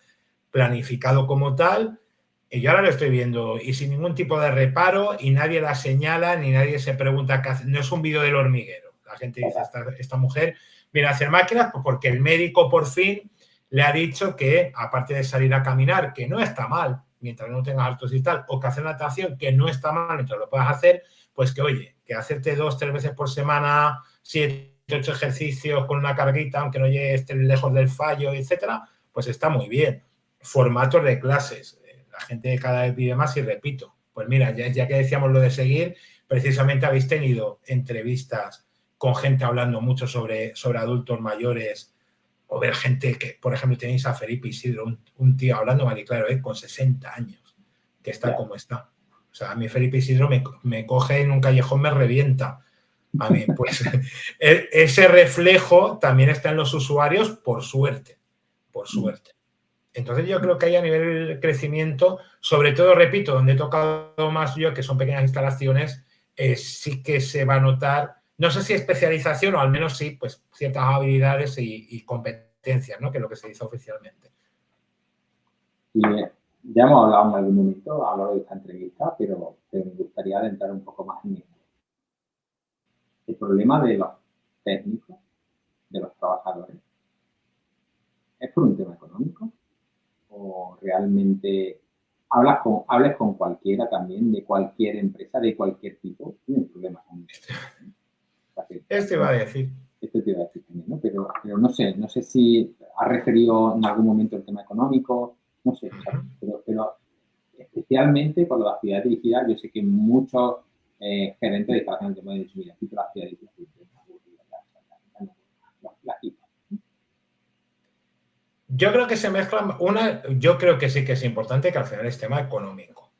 planificado como tal, y yo ahora lo estoy viendo y sin ningún tipo de reparo y nadie la señala ni nadie se pregunta qué hace. No es un vídeo del hormiguero. La gente dice, esta mujer viene a hacer máquinas pues porque el médico por fin le ha dicho que, aparte de salir a caminar, que no está mal mientras no tengas hartos y tal, o que hacer natación, que no está mal mientras lo puedas hacer, pues que, oye, que hacerte 2-3 veces por semana, 7-8 ejercicios con una carguita, aunque no llegues lejos del fallo, etcétera, pues está muy bien. Formatos de clases. La gente cada vez vive más y repito. Pues mira, ya que decíamos lo de seguir, precisamente habéis tenido entrevistas con gente hablando mucho sobre adultos mayores, o ver gente que, por ejemplo, tenéis a Felipe Isidro, un tío hablando mal y claro, con 60 años, que está como está. O sea, a mí Felipe Isidro me coge en un callejón, me revienta. A mí, pues, ese reflejo también está en los usuarios, por suerte. Por suerte. Entonces yo creo que hay a nivel de crecimiento, sobre todo, repito, donde he tocado más yo, que son pequeñas instalaciones, sí que se va a notar, no sé si especialización o al menos sí, pues ciertas habilidades y competencias, ¿no? Que es lo que se dice oficialmente. Y ya hemos hablado en algún momento, a lo largo de esta entrevista, pero me gustaría adentrar un poco más en esto. El problema de los técnicos, de los trabajadores, ¿es por un tema económico? ¿O realmente hables con cualquiera también, de cualquier empresa, de cualquier tipo? Tienen problemas con eso. Esto iba a decir. Esto te iba a decir también, ¿no? Pero no sé si has referido en algún momento el tema económico, no sé, pero especialmente por la actividad dirigida, yo sé que muchos gerentes de instalaciones me han dicho, mira, quito la actividad dirigida. Yo creo que se mezclan, yo creo que sí que es importante que al final es tema económico.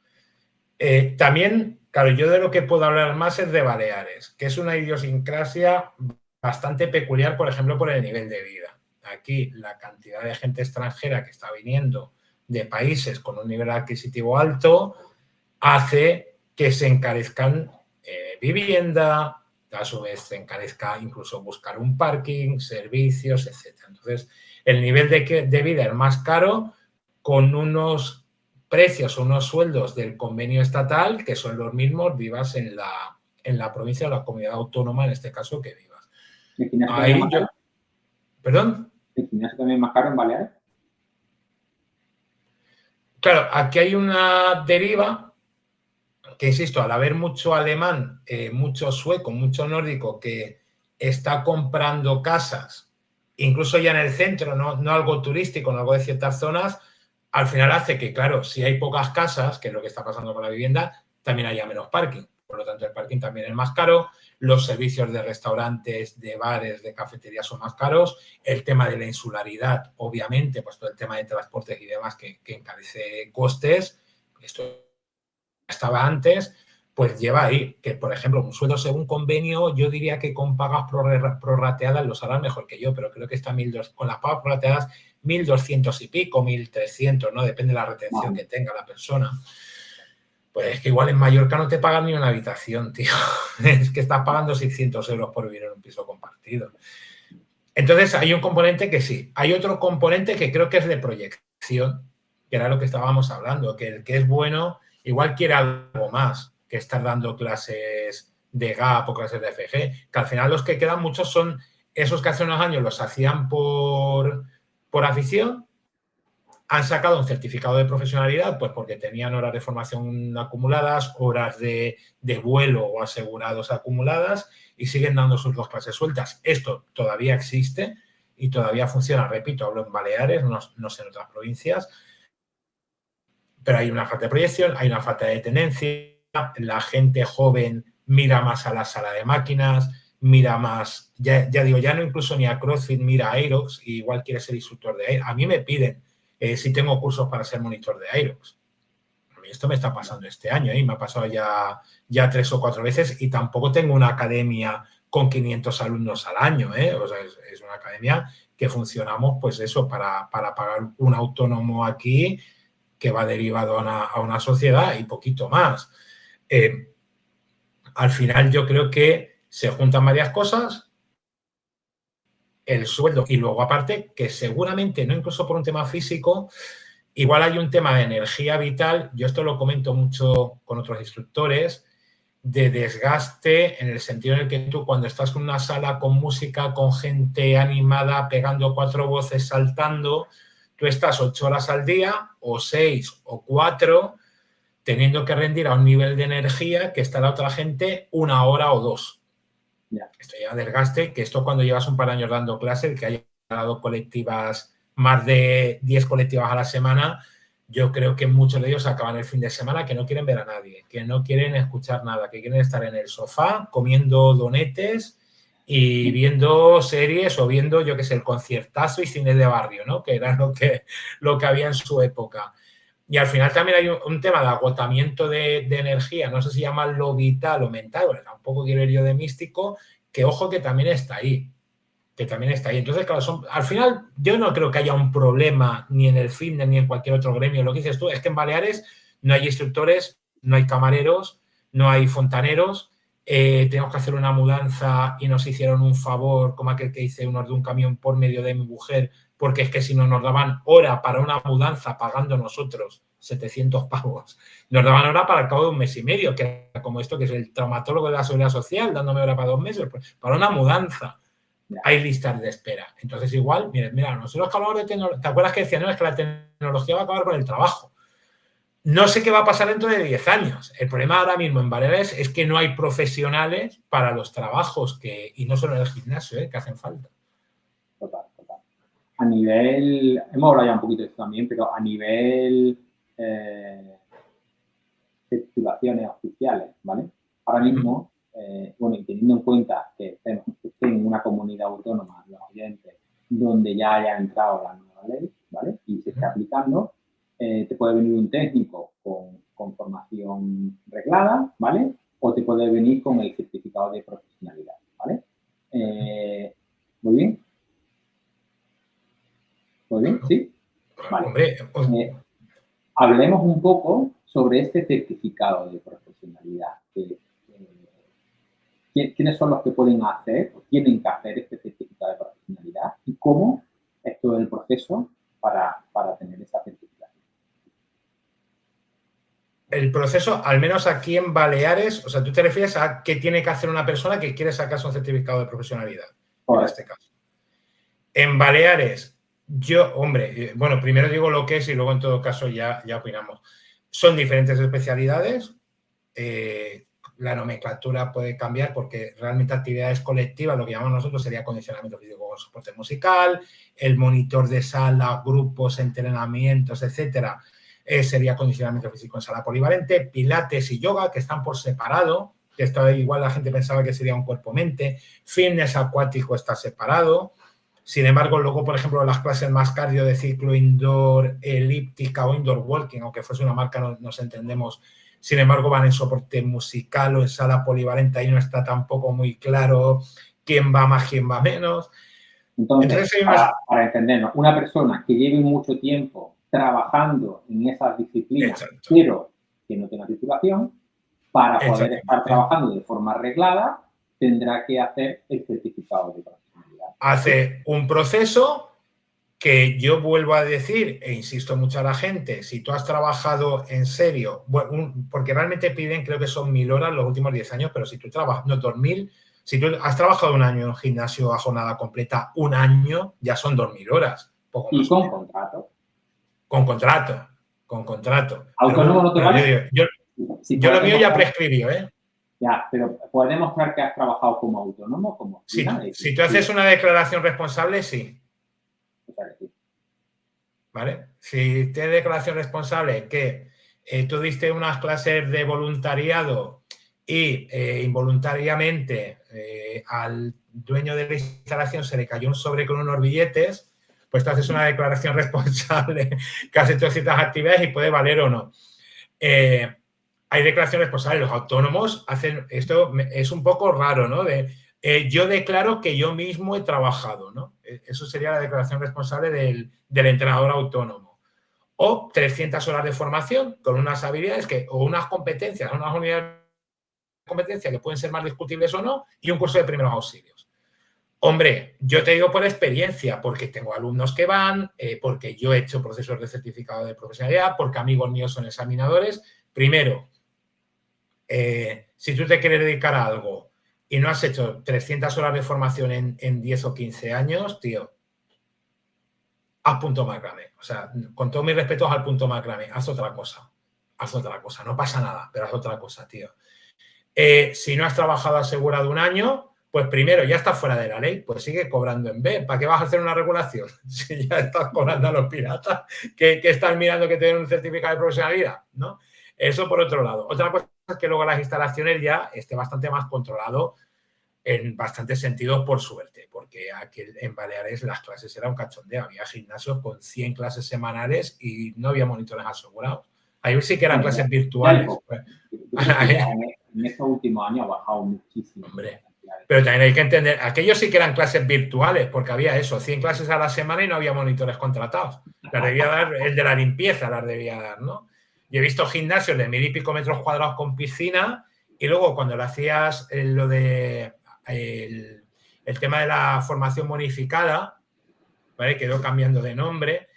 También, claro, yo de lo que puedo hablar más es de Baleares, que es una idiosincrasia bastante peculiar, por ejemplo, por el nivel de vida. Aquí la cantidad de gente extranjera que está viniendo de países con un nivel adquisitivo alto hace que se encarezcan vivienda, a su vez se encarezca incluso buscar un parking, servicios, etc. Entonces, el nivel de vida es más caro con unos precios o unos sueldos del convenio estatal que son los mismos vivas en la provincia o la comunidad autónoma, en este caso, que vivas. ¿El gimnasio ¿Perdón? ¿El gimnasio también es más caro en Baleares? Claro, aquí hay una deriva que, insisto, al haber mucho alemán, mucho sueco, mucho nórdico que está comprando casas, incluso ya en el centro, no algo turístico, no algo de ciertas zonas, al final hace que, claro, si hay pocas casas, que es lo que está pasando con la vivienda, también haya menos parking. Por lo tanto, el parking también es más caro, los servicios de restaurantes, de bares, de cafeterías son más caros, el tema de la insularidad, obviamente, pues todo el tema de transportes y demás que encarece costes, esto estaba antes, pues lleva ahí que, por ejemplo, un sueldo según convenio, yo diría que con pagas prorrateadas los harán mejor que yo, pero creo que está con las pagas prorrateadas 1.200 y pico, 1.300, ¿no? Depende de la retención que tenga la persona. Pues es que igual en Mallorca no te pagan ni una habitación, tío. Es que estás pagando 600 euros por vivir en un piso compartido. Entonces, hay un componente que sí. Hay otro componente que creo que es de proyección, que era lo que estábamos hablando, que el que es bueno igual quiere algo más que estar dando clases de GAP o clases de FG, que al final los que quedan muchos son esos que hace unos años los hacían por afición, han sacado un certificado de profesionalidad pues porque tenían horas de formación acumuladas, horas de vuelo o asegurados acumuladas y siguen dando sus 2 clases sueltas. Esto todavía existe y todavía funciona, repito, hablo en Baleares, no sé en otras provincias, pero hay una falta de proyección, hay una falta de tenencia, la gente joven mira más a la sala de máquinas, mira más, ya digo, ya no incluso ni a CrossFit, mira a Aerox, y igual quiere ser instructor de Aerox. A mí me piden si tengo cursos para ser monitor de Aerox. A mí esto me está pasando este año, me ha pasado ya 3 o 4 veces y tampoco tengo una academia con 500 alumnos al año, ¿eh? O sea, es una academia que funcionamos, pues eso, para pagar un autónomo aquí que va derivado a una sociedad y poquito más. Al final yo creo que se juntan varias cosas, el sueldo y luego aparte que seguramente, no incluso por un tema físico, igual hay un tema de energía vital, yo esto lo comento mucho con otros instructores, de desgaste en el sentido en el que tú cuando estás en una sala con música, con gente animada, pegando 4 voces, saltando, tú estás 8 horas al día o 6 o 4 teniendo que rendir a un nivel de energía que está la otra gente 1 hora o 2. Yeah. Esto ya desgaste, que esto cuando llevas un par de años dando clases, que haya dado colectivas, más de 10 colectivas a la semana, yo creo que muchos de ellos acaban el fin de semana que no quieren ver a nadie, que no quieren escuchar nada, que quieren estar en el sofá comiendo donetes y viendo series o viendo, yo qué sé, el conciertazo y cine de barrio, ¿no? Que era lo que había en su época. Y al final también hay un tema de agotamiento de energía, no sé si llamarlo vital o mental, bueno, tampoco quiero ir yo de místico, que ojo que también está ahí. Entonces, claro, al final yo no creo que haya un problema ni en el fitness ni en cualquier otro gremio. Lo que dices tú es que en Baleares no hay instructores, no hay camareros, no hay fontaneros, tenemos que hacer una mudanza y nos hicieron un favor, como aquel que hice unos de un camión por medio de mi mujer, porque es que si no nos daban hora para una mudanza pagando nosotros 700 pavos, nos daban hora para el cabo de un mes y medio, que era como esto que es el traumatólogo de la Seguridad Social, dándome hora para 2 meses, pues, para una mudanza. Hay listas de espera. Entonces, igual, mira, nosotros que hablamos de tecnología, ¿te acuerdas que decían, no, es que la tecnología va a acabar con el trabajo? No sé qué va a pasar dentro de 10 años. El problema ahora mismo en Baleares es que no hay profesionales para los trabajos y no solo en el gimnasio, que hacen falta. Total. A nivel, hemos hablado ya un poquito de esto también, pero a nivel titulaciones oficiales, ¿vale? Ahora mismo, bueno, y teniendo en cuenta que estén en una comunidad autónoma, los oyentes, donde ya haya entrado la nueva ley, ¿vale? Y se está aplicando, te puede venir un técnico con formación reglada, ¿vale? O te puede venir con el certificado de profesionalidad, ¿vale? Muy bien. ¿Muy bien? ¿Sí? Vale. Hombre, hablemos un poco sobre este certificado de profesionalidad. ¿Quiénes son los que pueden hacer o tienen que hacer este certificado de profesionalidad? ¿Y cómo es todo el proceso para tener esa certificación? El proceso, al menos aquí en Baleares, o sea, tú te refieres a qué tiene que hacer una persona que quiere sacarse un certificado de profesionalidad, en este caso. En Baleares, bueno, primero digo lo que es y luego en todo caso ya opinamos. Son diferentes especialidades, la nomenclatura puede cambiar porque realmente actividades colectivas, lo que llamamos nosotros sería acondicionamiento físico con soporte musical, el monitor de sala, grupos, entrenamientos, etcétera, sería acondicionamiento físico en sala polivalente, pilates y yoga que están por separado, que esto igual la gente pensaba que sería un cuerpo-mente, fitness acuático está separado. Sin embargo, luego, por ejemplo, las clases más cardio de ciclo indoor, elíptica o indoor walking, aunque fuese una marca, no nos entendemos, sin embargo, van en soporte musical o en sala polivalente, ahí no está tampoco muy claro quién va más, quién va menos. Entonces para entendernos, una persona que lleve mucho tiempo trabajando en esas disciplinas, exacto, pero que no tenga titulación, para poder estar trabajando de forma reglada, tendrá que hacer el certificado de profesionalidad. Hace un proceso que yo vuelvo a decir, e insisto mucho a la gente, si tú has trabajado en serio, bueno, porque realmente piden, creo que son 1000 horas los últimos 10 años, pero si tú trabajas, no 2000, si tú has trabajado un año en un gimnasio a jornada completa, un año, ya son 2000 horas. Poco y más con contrato. Con contrato. Autónomo no te vale. Yo lo mío ya prescribió, ¿eh? Ya, pero ¿puedes demostrar que has trabajado como autónomo? Como si tú haces una declaración responsable, sí. ¿Vale? Si tienes declaración responsable que tú diste unas clases de voluntariado y involuntariamente al dueño de la instalación se le cayó un sobre con unos billetes, pues tú haces una declaración responsable que has hecho ciertas actividades y puede valer o no. Hay declaraciones responsables. Los autónomos hacen esto, es un poco raro, ¿no? yo declaro que yo mismo he trabajado, ¿no? Eso sería la declaración responsable del entrenador autónomo. O 300 horas de formación con unas habilidades o unas competencias, unas unidades de competencia que pueden ser más discutibles o no, y un curso de primeros auxilios. Hombre, yo te digo por experiencia, porque tengo alumnos que van, porque yo he hecho procesos de certificado de profesionalidad, porque amigos míos son examinadores. Primero, si tú te quieres dedicar a algo y no has hecho 300 horas de formación en 10 o 15 años, tío, haz punto macramé. O sea, con todos mis respetos al punto macramé, haz otra cosa. Haz otra cosa. No pasa nada, pero haz otra cosa, tío. Si no has trabajado asegurado un año, pues primero ya estás fuera de la ley, pues sigue cobrando en B. ¿Para qué vas a hacer una regulación? Si ya estás cobrando a los piratas, que estás mirando que te den un certificado de profesionalidad, ¿no? Eso por otro lado. Otra cosa es que luego las instalaciones ya esté bastante más controlado en bastantes sentidos, por suerte, porque aquí en Baleares las clases eran un cachondeo. Había gimnasios con 100 clases semanales y no había monitores asegurados. Ahí sí que eran clases virtuales. En estos últimos años ha bajado muchísimo. Hombre, pero también hay que entender, aquellos sí que eran clases virtuales, porque había eso, 100 clases a la semana y no había monitores contratados. Las debía dar, el de la limpieza las debía dar, ¿no? Yo he visto gimnasios de 1000 y pico metros cuadrados con piscina y luego cuando le hacías lo de el tema de la formación bonificada, ¿vale? Quedó cambiando de nombre,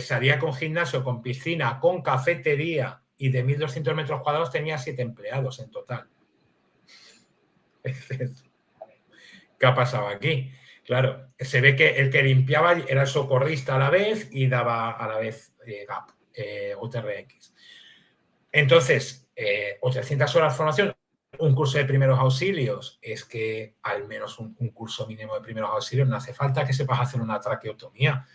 salía con gimnasio, con piscina, con cafetería y de 1200 metros cuadrados tenía 7 empleados en total. ¿Qué ha pasado aquí? Claro, se ve que el que limpiaba era el socorrista a la vez y daba a la vez GAP o TRX. Entonces, 800 horas de formación, un curso de primeros auxilios, es que al menos un curso mínimo de primeros auxilios, no hace falta que sepas hacer una traqueotomía,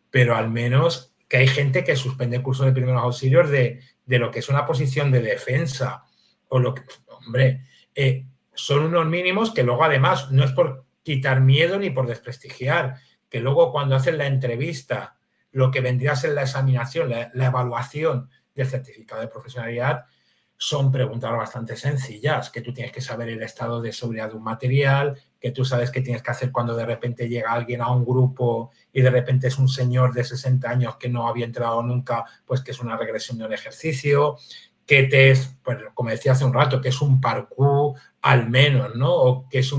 pero al menos que hay gente que suspende cursos de primeros auxilios de lo que es una posición de defensa o lo que, hombre, son unos mínimos que luego además no es por quitar miedo ni por desprestigiar, que luego cuando hacen la entrevista, lo que vendría a ser la examinación, la evaluación del certificado de profesionalidad, son preguntas bastante sencillas, que tú tienes que saber el estado de seguridad de un material, que tú sabes qué tienes que hacer cuando de repente llega alguien a un grupo y de repente es un señor de 60 años que no había entrado nunca, pues que es una regresión del ejercicio, que te es, pues, como decía hace un rato, que es un parkour al menos, ¿no? O que es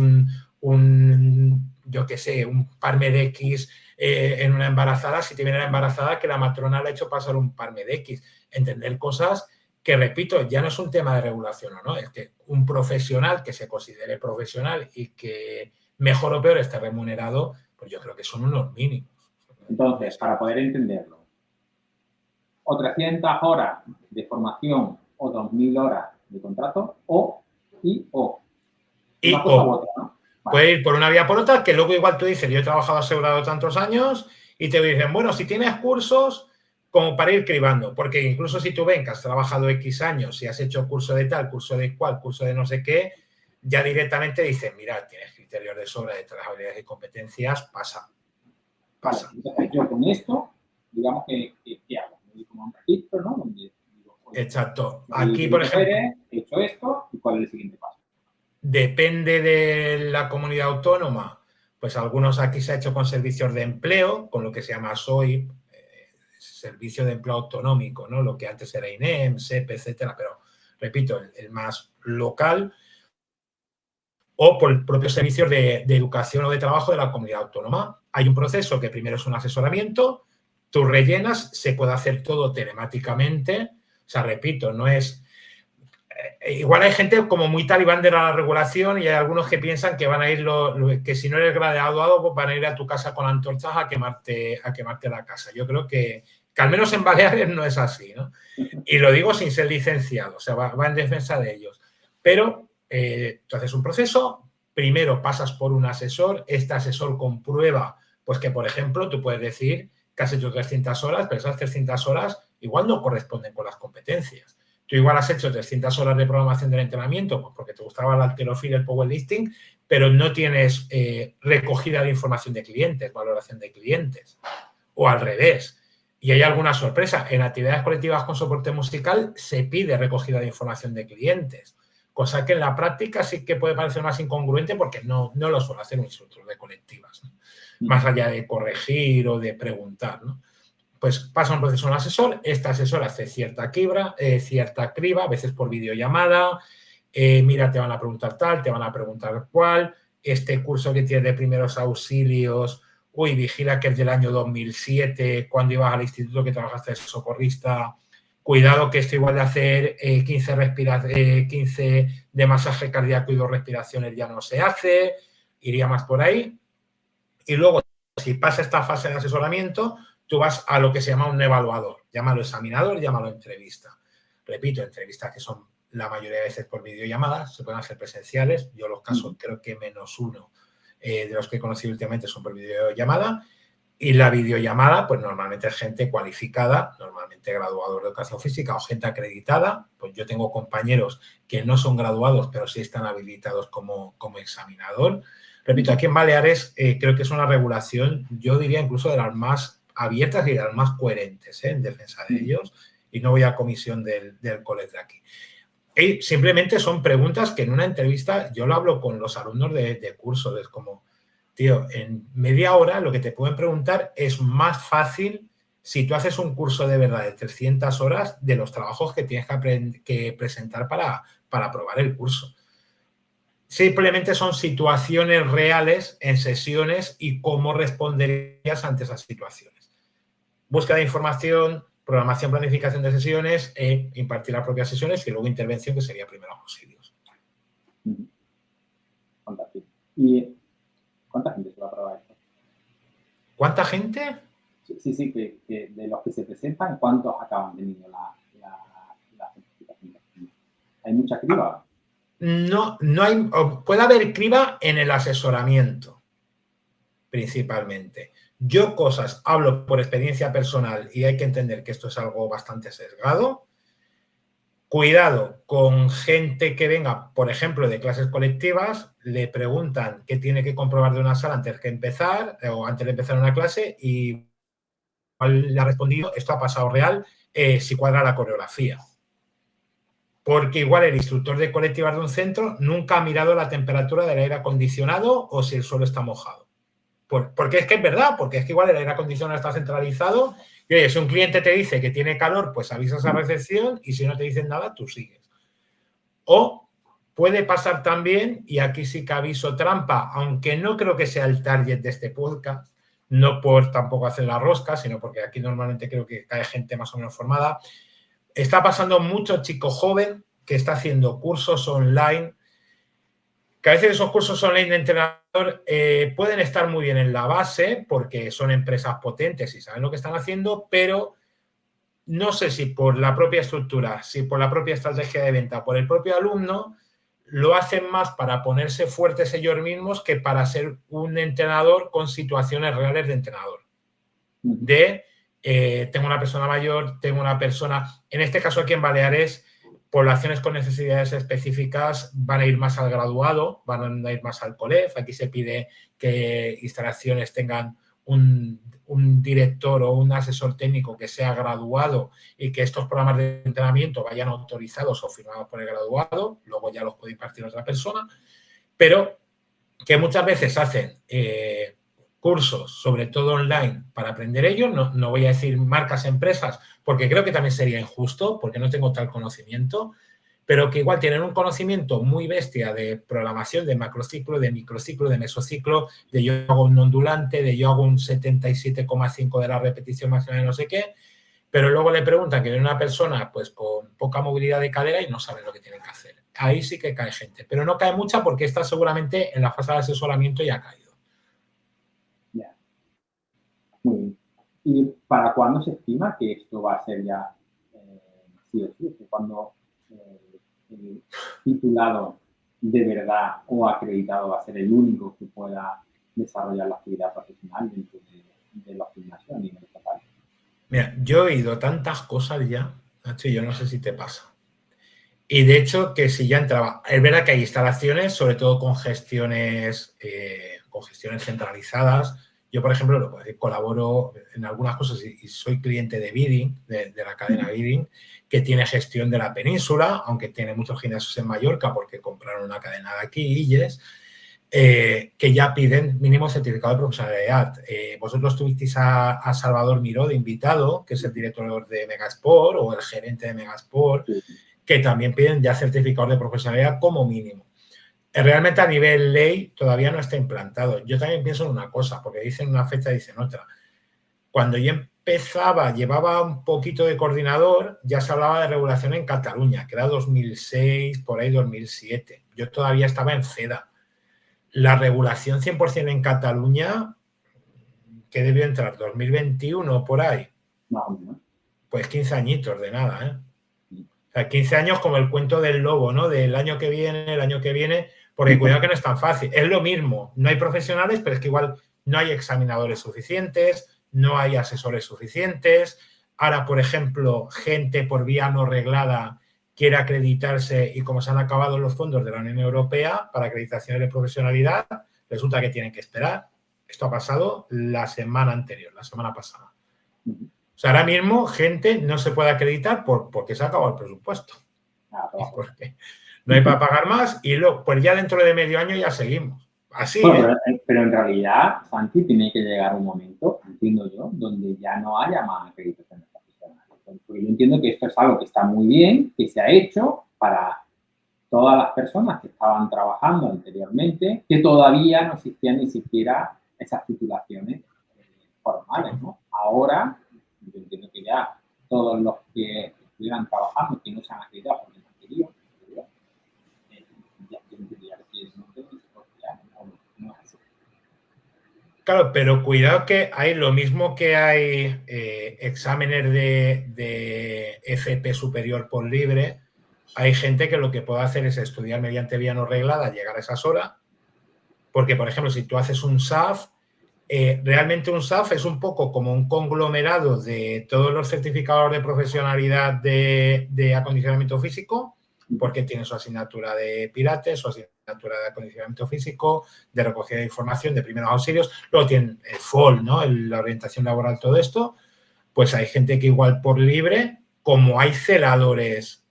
yo qué sé, un Parmedex en una embarazada, si te viene la embarazada, que la matrona le ha hecho pasar un Parmedex. Entender cosas que, repito, ya no es un tema de regulación o no, es que un profesional que se considere profesional y que mejor o peor esté remunerado, pues yo creo que son unos mínimos. Entonces, para poder entenderlo, o 300 horas de formación o 2000 horas de contrato o. Una cosa u otra, ¿no? Vale. Puede ir por una vía por otra, que luego igual tú dices, yo he trabajado asegurado tantos años y te dicen, bueno, si tienes cursos como para ir cribando, porque incluso si tú ven que has trabajado X años y has hecho curso de tal, curso de cual, curso de no sé qué, ya directamente dicen, mira, tienes criterios de sobra de todas las habilidades y competencias, pasa. Vale, entonces yo con esto, digamos que hago, me digo como un registro, ¿no? Donde digo, exacto. Aquí, por ejemplo, he hecho esto, ¿y cuál es el siguiente paso? Depende de la comunidad autónoma, pues algunos aquí se ha hecho con servicios de empleo, con lo que se llama SOIP, Servicio de Empleo Autonómico, ¿no? Lo que antes era INEM, SEP, etcétera, pero repito, el más local, o por propios servicios de educación o de trabajo de la comunidad autónoma. Hay un proceso que primero es un asesoramiento, tú rellenas, se puede hacer todo telemáticamente, o sea, repito, no es... Igual hay gente como muy talibán de la regulación y hay algunos que piensan que van a ir, que si no eres graduado, pues van a ir a tu casa con antorchas a quemarte la casa. Yo creo que al menos en Baleares no es así, ¿no? Y lo digo sin ser licenciado, o sea, va en defensa de ellos. Pero tú haces un proceso, primero pasas por un asesor, este asesor comprueba, pues que, por ejemplo, tú puedes decir que has hecho 300 horas, pero esas 300 horas igual no corresponden con las competencias. Tú igual has hecho 300 horas de programación del entrenamiento, pues porque te gustaba la halterofilia, el powerlifting, pero no tienes recogida de información de clientes, valoración de clientes, o al revés. Y hay alguna sorpresa. En actividades colectivas con soporte musical se pide recogida de información de clientes. cosa que en la práctica sí que puede parecer más incongruente porque no lo suele hacer un instructor de colectivas, ¿no? Más allá de corregir o de preguntar, ¿no? Pues pasa un proceso a un asesor, este asesor hace cierta criba, a veces por videollamada, mira, te van a preguntar tal, te van a preguntar cuál, este curso que tienes de primeros auxilios, vigila que es del año 2007, cuando ibas al instituto que trabajaste de socorrista, cuidado que esto igual de hacer 15 de masaje cardíaco y 2 respiraciones ya no se hace, iría más por ahí. Y luego, si pasa esta fase de asesoramiento, tú vas a lo que se llama un evaluador. Llámalo examinador, llámalo entrevista. Repito, entrevistas que son la mayoría de veces por videollamadas, se pueden hacer presenciales. Yo los casos creo que menos uno de los que he conocido últimamente son por videollamada. Y la videollamada, pues normalmente es gente cualificada, normalmente graduados de educación física o gente acreditada. Pues yo tengo compañeros que no son graduados, pero sí están habilitados como examinador. Repito, aquí en Baleares creo que es una regulación, yo diría incluso de las más abiertas y de las más coherentes en defensa de ellos, y no voy a comisión del colegio de aquí. Y simplemente son preguntas que en una entrevista yo lo hablo con los alumnos de curso, es como, tío, en media hora lo que te pueden preguntar es más fácil si tú haces un curso de verdad de 300 horas de los trabajos que tienes que presentar para aprobar el curso. Simplemente son situaciones reales en sesiones y cómo responderías ante esas situaciones. Búsqueda de información, programación, planificación de sesiones, impartir las propias sesiones y luego intervención, que sería primeros auxilios. Fantástico. ¿Y cuánta gente se va a probar esto? ¿Cuánta gente? Sí, que de los que se presentan, ¿cuántos acaban teniendo la certificación? ¿Hay mucha criba? No hay, puede haber criba en el asesoramiento, principalmente. Yo hablo por experiencia personal y hay que entender que esto es algo bastante sesgado. Cuidado con gente que venga, por ejemplo, de clases colectivas, le preguntan qué tiene que comprobar de una sala antes de empezar o antes de empezar una clase y le ha respondido, esto ha pasado real, si cuadra la coreografía. Porque igual el instructor de colectivas de un centro nunca ha mirado la temperatura del aire acondicionado o si el suelo está mojado. Porque es que es verdad, porque es que igual el aire acondicionado está centralizado y oye, si un cliente te dice que tiene calor, pues avisas a recepción y si no te dicen nada, tú sigues. O puede pasar también, y aquí sí que aviso trampa, aunque no creo que sea el target de este podcast, no por tampoco hacer la rosca, sino porque aquí normalmente creo que cae gente más o menos formada. Está pasando mucho chico joven que está haciendo cursos online, que a veces esos cursos online de entrenador pueden estar muy bien en la base porque son empresas potentes y saben lo que están haciendo, pero no sé si por la propia estructura, si por la propia estrategia de venta, por el propio alumno, lo hacen más para ponerse fuertes ellos mismos que para ser un entrenador con situaciones reales de entrenador. Tengo una persona mayor, tengo una persona, en este caso aquí en Baleares, poblaciones con necesidades específicas van a ir más al graduado, van a ir más al COLEF. Aquí se pide que instalaciones tengan un director o un asesor técnico que sea graduado y que estos programas de entrenamiento vayan autorizados o firmados por el graduado, luego ya los puede impartir otra persona, pero que muchas veces hacen cursos, sobre todo online, para aprender ellos. No voy a decir marcas, empresas, porque creo que también sería injusto, porque no tengo tal conocimiento, pero que igual tienen un conocimiento muy bestia de programación, de macrociclo, de microciclo, de mesociclo, de yo hago un ondulante, de yo hago un 77,5 de la repetición máxima de no sé qué, pero luego le preguntan que viene una persona pues con poca movilidad de cadera y no saben lo que tienen que hacer. Ahí sí que cae gente, pero no cae mucha porque está seguramente en la fase de asesoramiento y ha caído. Muy bien. ¿Y para cuándo se estima que esto va a ser ya sí o sí? ¿Cuándo el titulado de verdad o acreditado va a ser el único que pueda desarrollar la actividad profesional dentro de los gimnasios a nivel estatal? Mira, yo he oído tantas cosas ya, Nacho, y yo no sé si te pasa. Y de hecho, que si ya entraba, es verdad que hay instalaciones, sobre todo con gestiones centralizadas. Yo, por ejemplo, colaboro en algunas cosas y soy cliente de Bidding, de la cadena Bidding, que tiene gestión de la península, aunque tiene muchos gimnasios en Mallorca porque compraron una cadena de aquí, Illes, que ya piden mínimo certificado de profesionalidad. Vosotros tuvisteis a Salvador Miró de invitado, que es el director de Megasport o el gerente de Megasport, que también piden ya certificados de profesionalidad como mínimo. Realmente a nivel ley todavía no está implantado. Yo también pienso en una cosa, porque dicen una fecha, dicen otra. Cuando yo empezaba, llevaba un poquito de coordinador, ya se hablaba de regulación en Cataluña, que era 2006, por ahí 2007. Yo todavía estaba en CEDA. La regulación 100% en Cataluña, ¿qué debió entrar? ¿2021 por ahí? No. Pues 15 añitos de nada, ¿eh? O sea, 15 años como el cuento del lobo, ¿no? Del año que viene, porque cuidado que no es tan fácil. Es lo mismo, no hay profesionales, pero es que igual no hay examinadores suficientes, no hay asesores suficientes. Ahora, por ejemplo, gente por vía no reglada quiere acreditarse y como se han acabado los fondos de la Unión Europea para acreditaciones de profesionalidad, resulta que tienen que esperar. Esto ha pasado la semana anterior, la semana pasada. O sea, ahora mismo gente no se puede acreditar porque se ha acabado el presupuesto. Porque no hay para pagar más y luego, pues ya dentro de medio año ya seguimos. Así, bueno, pero en realidad, Santi, tiene que llegar un momento, entiendo yo, donde ya no haya más acreditaciones profesionales. Porque yo entiendo que esto es algo que está muy bien, que se ha hecho para todas las personas que estaban trabajando anteriormente, que todavía no existían ni siquiera esas titulaciones formales, ¿no? Ahora, yo entiendo que ya todos los que estuvieran trabajando, que no se han acreditado porque no querían, ya tendría que no es así. Claro, pero cuidado que hay lo mismo que hay exámenes de FP superior por libre, hay gente que lo que puede hacer es estudiar mediante vía no reglada, llegar a esas horas, porque, por ejemplo, si tú haces un SAF, realmente un SAF es un poco como un conglomerado de todos los certificados de profesionalidad de acondicionamiento físico, porque tiene su asignatura de pilates, su asignatura de acondicionamiento físico, de recogida de información, de primeros auxilios, luego tienen el FOL, ¿no? La orientación laboral, todo esto. Pues hay gente que igual por libre, como hay celadores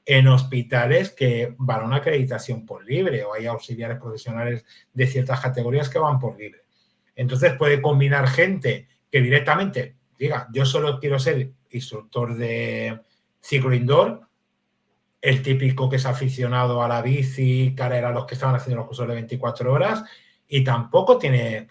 en hospitales que van a una acreditación por libre o hay auxiliares profesionales de ciertas categorías que van por libre. Entonces puede combinar gente que directamente diga, yo solo quiero ser instructor de ciclo indoor, el típico que es aficionado a la bici, que era los que estaban haciendo los cursos de 24 horas y tampoco quiere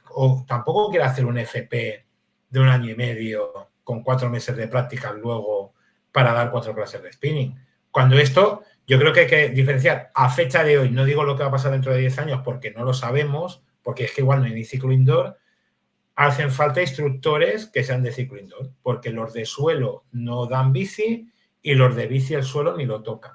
hacer un FP de 1 año y medio con 4 meses de práctica luego para dar 4 clases de spinning. Cuando esto, yo creo que hay que diferenciar a fecha de hoy, no digo lo que va a pasar dentro de 10 años porque no lo sabemos, porque es que igual no hay ni ciclo indoor, hacen falta instructores que sean de ciclo indoor, porque los de suelo no dan bici y los de bici el suelo ni lo tocan.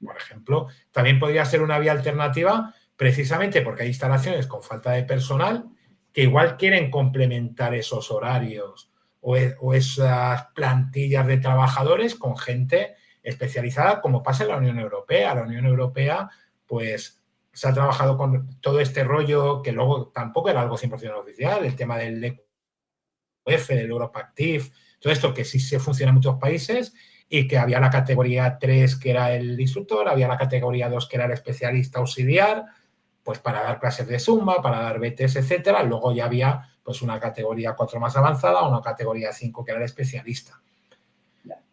Por ejemplo, también podría ser una vía alternativa precisamente porque hay instalaciones con falta de personal que igual quieren complementar esos horarios o esas plantillas de trabajadores con gente especializada, como pasa en la Unión Europea. La Unión Europea, pues, se ha trabajado con todo este rollo que luego tampoco era algo 100% oficial, el tema del EQF, del Europe Active, todo esto que sí se funciona en muchos países y que había la categoría 3 que era el instructor, había la categoría 2 que era el especialista auxiliar, pues para dar clases de Zumba, para dar BTS, etcétera. Luego ya había pues una categoría 4 más avanzada, una categoría 5 que era el especialista.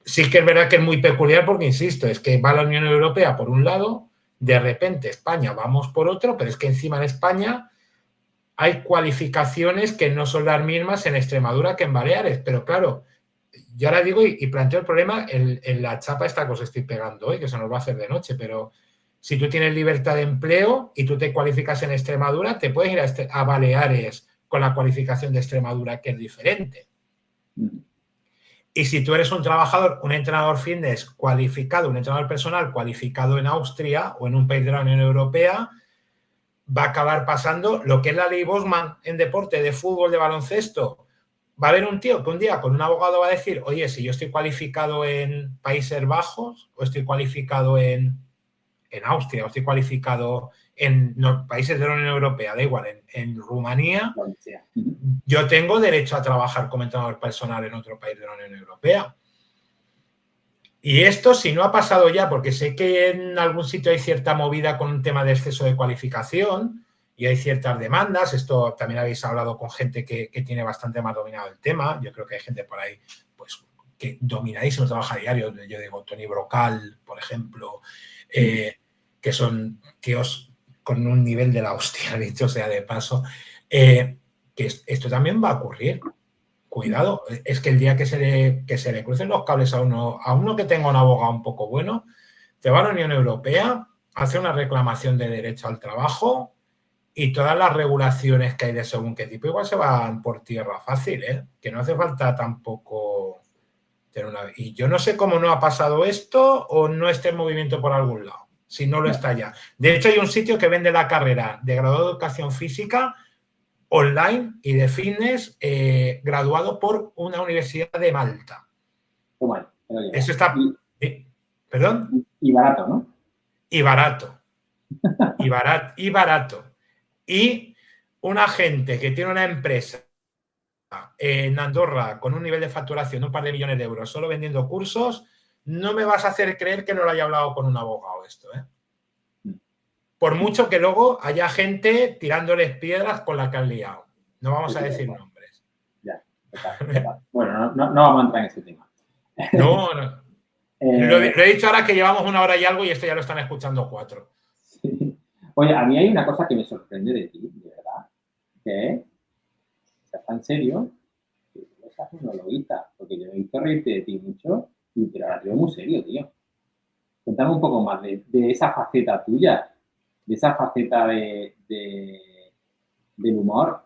Sí que es verdad que es muy peculiar porque, insisto, es que va la Unión Europea por un lado, de repente España vamos por otro, pero es que encima en España hay cualificaciones que no son las mismas en Extremadura que en Baleares, pero claro, yo ahora digo y planteo el problema en la chapa esta que os estoy pegando hoy, que se nos va a hacer de noche, pero si tú tienes libertad de empleo y tú te cualificas en Extremadura, te puedes ir a Baleares con la cualificación de Extremadura, que es diferente. Y si tú eres un trabajador, un entrenador fitness cualificado, un entrenador personal cualificado en Austria o en un país de la Unión Europea, va a acabar pasando lo que es la ley Bosman en deporte, de fútbol, de baloncesto. Va a haber un tío que un día con un abogado va a decir, oye, si yo estoy cualificado en Países Bajos o estoy cualificado en en Austria, o estoy cualificado en los países de la Unión Europea, da igual, en Rumanía, yo tengo derecho a trabajar como entrenador personal en otro país de la Unión Europea. Y esto, si no ha pasado ya, porque sé que en algún sitio hay cierta movida con un tema de exceso de cualificación y hay ciertas demandas, esto también habéis hablado con gente que tiene bastante más dominado el tema, yo creo que hay gente por ahí pues, que dominadísimo trabaja a diario, yo digo Tony Brocal, por ejemplo, que son tíos con un nivel de la hostia, dicho sea de paso, que esto también va a ocurrir. Cuidado, es que el día que se le crucen los cables a uno que tenga un abogado un poco bueno, te va a la Unión Europea, hace una reclamación de derecho al trabajo y todas las regulaciones que hay de según qué tipo igual se van por tierra fácil, ¿eh? Que no hace falta tampoco tener una... Y yo no sé cómo no ha pasado esto o no está en movimiento por algún lado, si no lo está ya. De hecho, hay un sitio que vende la carrera de graduado de Educación Física online y de fitness graduado por una universidad de Malta. Bueno, eso está... ¿Perdón? Y barato, ¿no? Y barato. Y barato. Y una gente que tiene una empresa en Andorra con un nivel de facturación de un par de millones de euros solo vendiendo cursos, no me vas a hacer creer que no lo haya hablado con un abogado esto, ¿eh? Por mucho que luego haya gente tirándoles piedras con la que han liado. No vamos a decir nombres. Ya, total. Bueno, no vamos a entrar en ese tema. No. Lo he dicho ahora que llevamos 1 hora y algo y esto ya lo están escuchando 4. Sí. Oye, a mí hay una cosa que me sorprende de ti, de verdad, que es tan serio que tú estás monologuista, porque yo he visto reírte de ti mucho, pero ahora te veo muy serio, tío. Cuéntame un poco más de esa faceta tuya, de esa faceta del humor.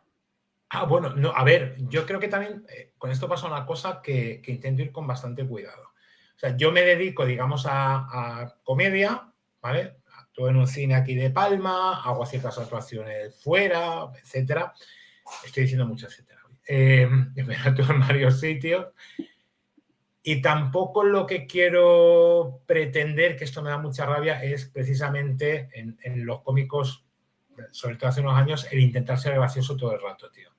Bueno, no, a ver, yo creo que también con esto pasa una cosa que intento ir con bastante cuidado. O sea, yo me dedico, digamos, a comedia, ¿vale? Actúo en un cine aquí de Palma, hago ciertas actuaciones fuera, etcétera. Estoy diciendo mucho etcétera. Me actúo en varios sitios. Y tampoco lo que quiero pretender, que esto me da mucha rabia, es precisamente en los cómicos, sobre todo hace unos años, el intentar ser gracioso todo el rato, tío.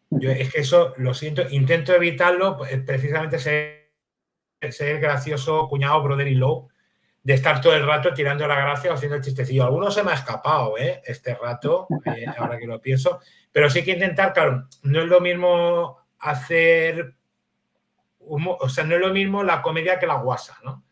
Yo es que eso, lo siento, intento evitarlo, precisamente ser gracioso, cuñado, brother y low, de estar todo el rato tirando la gracia o haciendo el chistecillo. Alguno se me ha escapado, este rato, ahora que lo pienso, pero sí que intentar, claro, no es lo mismo hacer... O sea, no es lo mismo la comedia que la guasa, ¿no?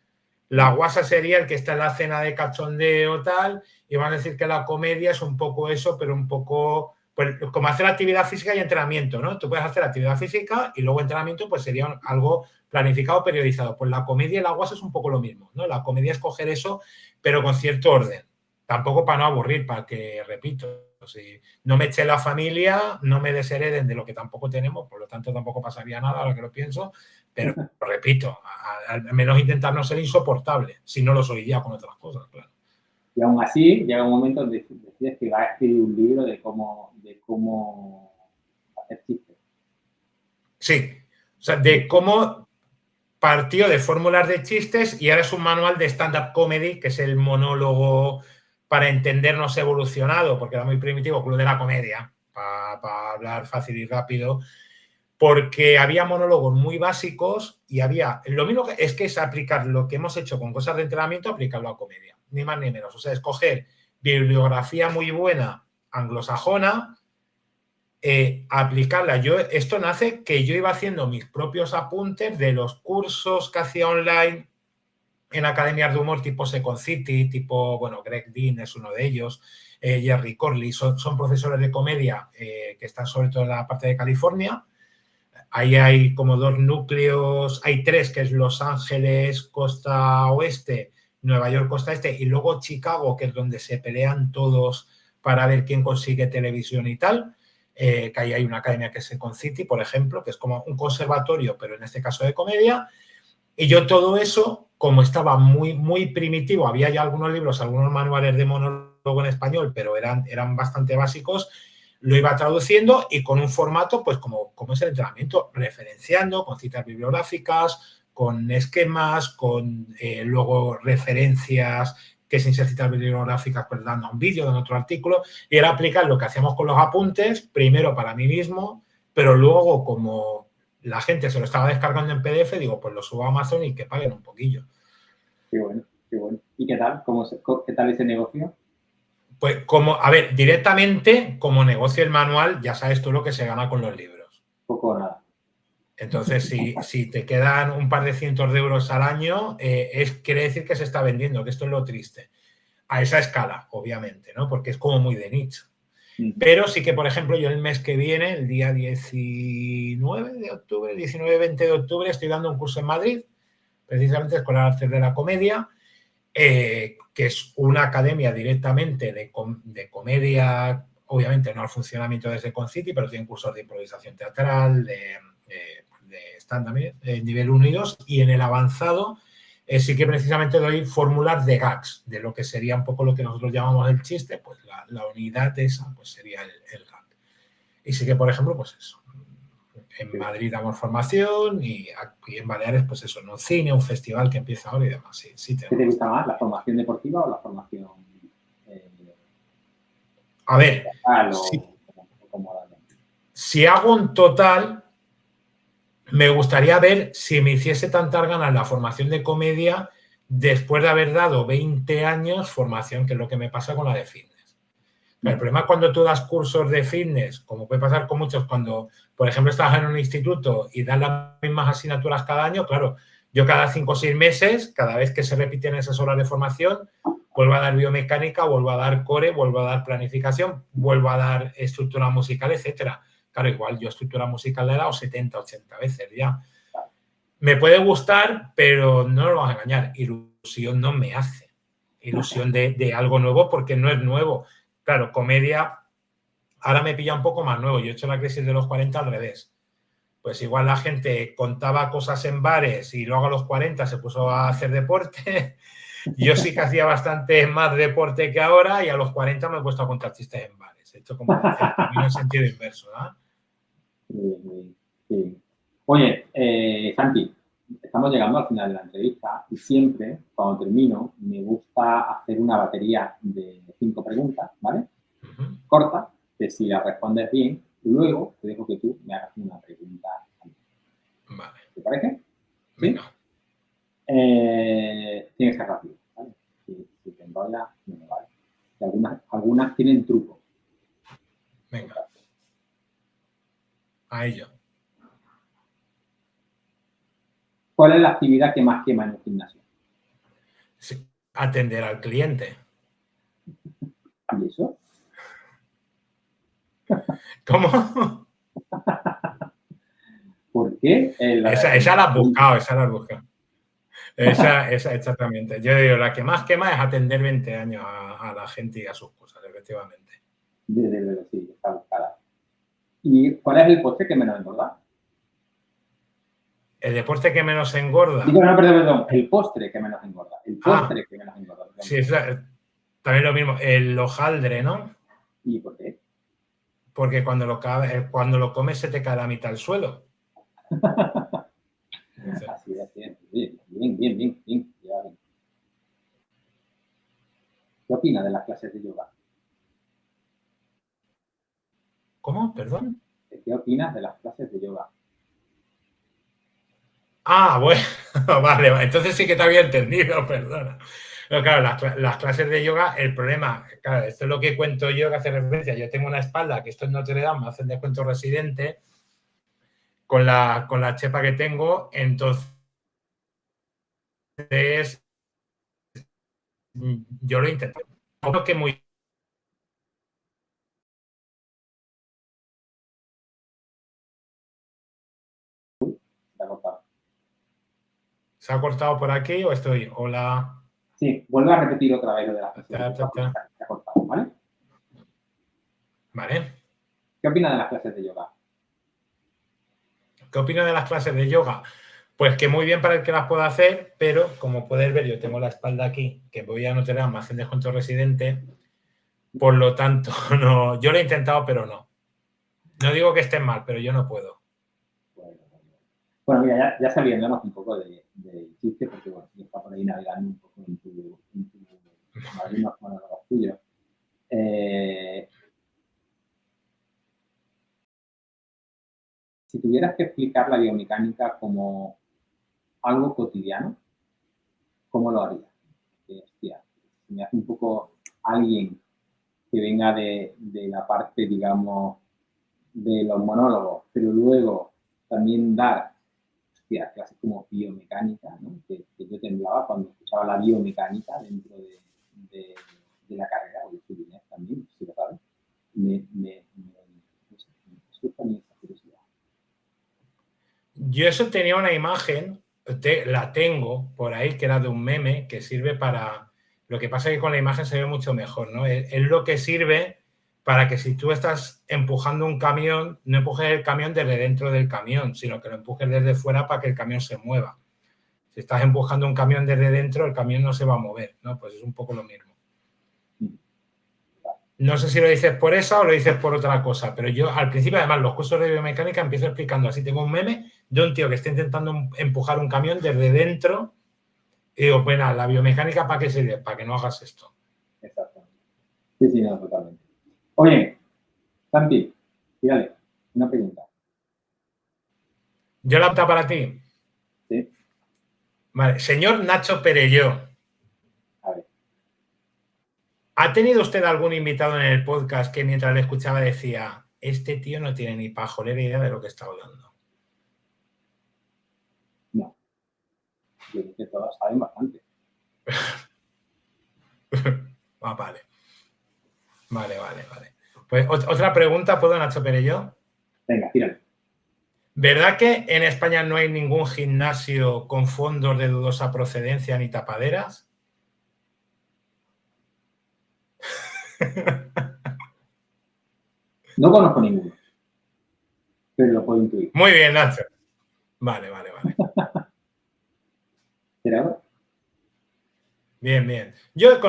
La guasa sería el que está en la cena de cachondeo tal, y van a decir que la comedia es un poco eso, pero un poco, pues como hacer actividad física y entrenamiento, ¿no? Tú puedes hacer actividad física y luego entrenamiento, pues sería algo planificado, periodizado. Pues la comedia y la guasa es un poco lo mismo, ¿no? La comedia es coger eso, pero con cierto orden. Tampoco para no aburrir, para que, repito, si no me eche la familia, no me deshereden de lo que tampoco tenemos, por lo tanto tampoco pasaría nada, ahora que lo pienso, pero repito, al menos intentar no ser insoportable, si no lo soy ya con otras cosas, claro. Y aún así, llega un momento donde decides que vas a escribir un libro de cómo hacer chistes. Sí, o sea, de cómo partió de fórmulas de chistes y ahora es un manual de stand-up comedy, que es el monólogo para entendernos evolucionado, porque era muy primitivo, club de la comedia, para hablar fácil y rápido, porque había monólogos muy básicos y había... Lo mismo es que es aplicar lo que hemos hecho con cosas de entrenamiento, aplicarlo a comedia, ni más ni menos. O sea, escoger bibliografía muy buena anglosajona, aplicarla. Esto nace que yo iba haciendo mis propios apuntes de los cursos que hacía online en academias de humor tipo Second City, tipo, bueno, Greg Dean es uno de ellos, Jerry Corley, son profesores de comedia que están sobre todo en la parte de California. Ahí hay como 2 núcleos, hay 3, que es Los Ángeles, costa oeste, Nueva York, costa este, y luego Chicago, que es donde se pelean todos para ver quién consigue televisión y tal. Que ahí hay una academia que es Second City, por ejemplo, que es como un conservatorio, pero en este caso de comedia. Y yo todo eso, como estaba muy, muy primitivo, había ya algunos libros, algunos manuales de monólogo en español, pero eran bastante básicos, lo iba traduciendo y con un formato, pues como es el entrenamiento, referenciando, con citas bibliográficas, con esquemas, con luego referencias que sin ser citas bibliográficas, pues dando un vídeo, dando otro artículo, y era aplicar lo que hacíamos con los apuntes, primero para mí mismo, pero luego como la gente se lo estaba descargando en PDF, digo, pues lo subo a Amazon y que paguen un poquillo. Qué bueno, qué bueno. ¿Y qué tal? ¿Qué tal ese negocio? Pues a ver, directamente como negocio el manual, ya sabes tú lo que se gana con los libros. Poco o nada. Entonces, si te quedan un par de cientos de euros al año, quiere decir que se está vendiendo, que esto es lo triste. A esa escala, obviamente, ¿no? Porque es como muy de nicho. Pero sí que, por ejemplo, yo el mes que viene, el día 19 de octubre, 19-20 de octubre, estoy dando un curso en Madrid, precisamente Escuela de Artes de la Comedia, que es una academia directamente de comedia, obviamente no al funcionamiento desde Concity, pero tienen cursos de improvisación teatral, de stand-up, nivel 1 y 2, y en el avanzado sí que precisamente doy fórmulas de gags, de lo que sería un poco lo que nosotros llamamos el chiste, pues la unidad esa pues sería el gag. Y sí que, por ejemplo, pues eso, en Madrid damos formación y aquí en Baleares, pues eso, en un cine, un festival que empieza ahora y demás. Sí, ¿Qué te gusta más, la formación deportiva o la formación? A ver, si hago un total, me gustaría ver si me hiciese tantas ganas la formación de comedia después de haber dado 20 años formación, que es lo que me pasa con la de fitness. El problema es cuando tú das cursos de fitness, como puede pasar con muchos, cuando, por ejemplo, estás en un instituto y das las mismas asignaturas cada año, claro, yo cada 5 o 6 meses, cada vez que se repiten esas horas de formación, vuelvo a dar biomecánica, vuelvo a dar core, vuelvo a dar planificación, vuelvo a dar estructura musical, etcétera. Claro, igual yo estructura musical la he dado 70, 80 veces ya. Me puede gustar, pero no nos vamos a engañar. Ilusión no me hace. Ilusión de algo nuevo porque no es nuevo. Claro, comedia ahora me pilla un poco más nuevo. Yo he hecho la crisis de los 40 al revés. Pues igual la gente contaba cosas en bares y luego a los 40 se puso a hacer deporte. Yo sí que hacía bastante más deporte que ahora y a los 40 me he puesto a contar chistes en bares. He hecho como el camino en sentido inverso, ¿no? Sí. Oye, Santi, estamos llegando al final de la entrevista y siempre, cuando termino, me gusta hacer una batería de 5 preguntas, ¿vale? Cortas, que si las respondes bien, luego te dejo que tú me hagas una pregunta a mí. Vale. ¿Te parece? Venga. Tienes que ser rápido, ¿vale? Si te enrollas, no me vale. Y algunas tienen truco. Venga. A ello. ¿Cuál es la actividad que más quema en un gimnasio? Sí, atender al cliente. ¿Y eso? ¿Cómo? ¿Por qué? Esa la has buscado, Esa, exactamente. Yo digo, la que más quema es atender 20 años a la gente y a sus cosas, efectivamente. Desde luego, sí, está buscada. ¿Y cuál es el postre que menos engorda? ¿El deporte que menos engorda? Digo, no, perdón. El postre que menos engorda. El postre que menos engorda. Sí, es también lo mismo. El hojaldre, ¿no? ¿Y por qué? Porque cuando lo comes se te cae la mitad al suelo. Así es, bien. ¿Qué opinas de las clases de yoga? ¿Cómo? ¿Perdón? ¿Qué opinas de las clases de yoga? Bueno, vale, entonces sí que te había entendido, perdona. Pero claro, las clases de yoga, el problema, claro, esto es lo que cuento yo que hace referencia. Yo tengo una espalda, que esto en Notre Dame me hacen descuento residente con la chepa que tengo, entonces yo lo intenté. Creo que muy... Se ha cortado. ¿Se ha cortado por aquí o estoy? Hola. Sí, vuelve a repetir otra vez lo de las clases de yoga. Se ha cortado, ¿vale? Vale. ¿Qué opinas de las clases de yoga? ¿Qué opino de las clases de yoga? Pues que muy bien para el que las pueda hacer, pero como puedes ver, yo tengo la espalda aquí, que voy a Notre Dame, me hacen descuento residente, por lo tanto, no, yo lo he intentado, pero no. No digo que estén mal, pero yo no puedo. Bueno, mira, ya saliéndonos un poco de chiste, porque bueno, yo estaba por ahí navegando un poco en tu tuvieras que explicar la biomecánica como algo cotidiano, ¿cómo lo harías? Hostia, me hace un poco alguien que venga de la parte, digamos, de los monólogos, pero luego también dar clases como biomecánica, ¿no? Que yo temblaba cuando escuchaba la biomecánica dentro de la carrera, o de Subinés también, si lo sabes, me surge también esa curiosidad. Yo eso tenía una imagen, la tengo por ahí, que era de un meme que sirve para... Lo que pasa es que con la imagen se ve mucho mejor, ¿no? Es lo que sirve para que si tú estás empujando un camión, no empujes el camión desde dentro del camión, sino que lo empujes desde fuera para que el camión se mueva. Si estás empujando un camión desde dentro, el camión no se va a mover, ¿no? Pues es un poco lo mismo. No sé si lo dices por esa o lo dices por otra cosa, pero yo al principio, además, los cursos de biomecánica empiezo explicando así. Tengo un meme de un tío que está intentando empujar un camión desde dentro y digo, bueno, la biomecánica, ¿para qué sirve? Para que no hagas esto. Exactamente. Sí, no, totalmente. Oye, Santi, dígale, una pregunta. ¿Yo la opta para ti? Sí. Vale, señor Nacho Perelló. A ver. ¿Ha tenido usted algún invitado en el podcast que mientras le escuchaba decía, este tío no tiene ni pajolera idea de lo que está hablando? No. Yo creo que todos saben bastante. Vale. Pues otra pregunta, ¿puedo, Nacho Perelló? Venga, tírale. ¿Verdad que en España no hay ningún gimnasio con fondos de dudosa procedencia ni tapaderas? No conozco ninguno, pero lo puedo intuir. Muy bien, Nacho. Vale. ¿Será? Bien. Yo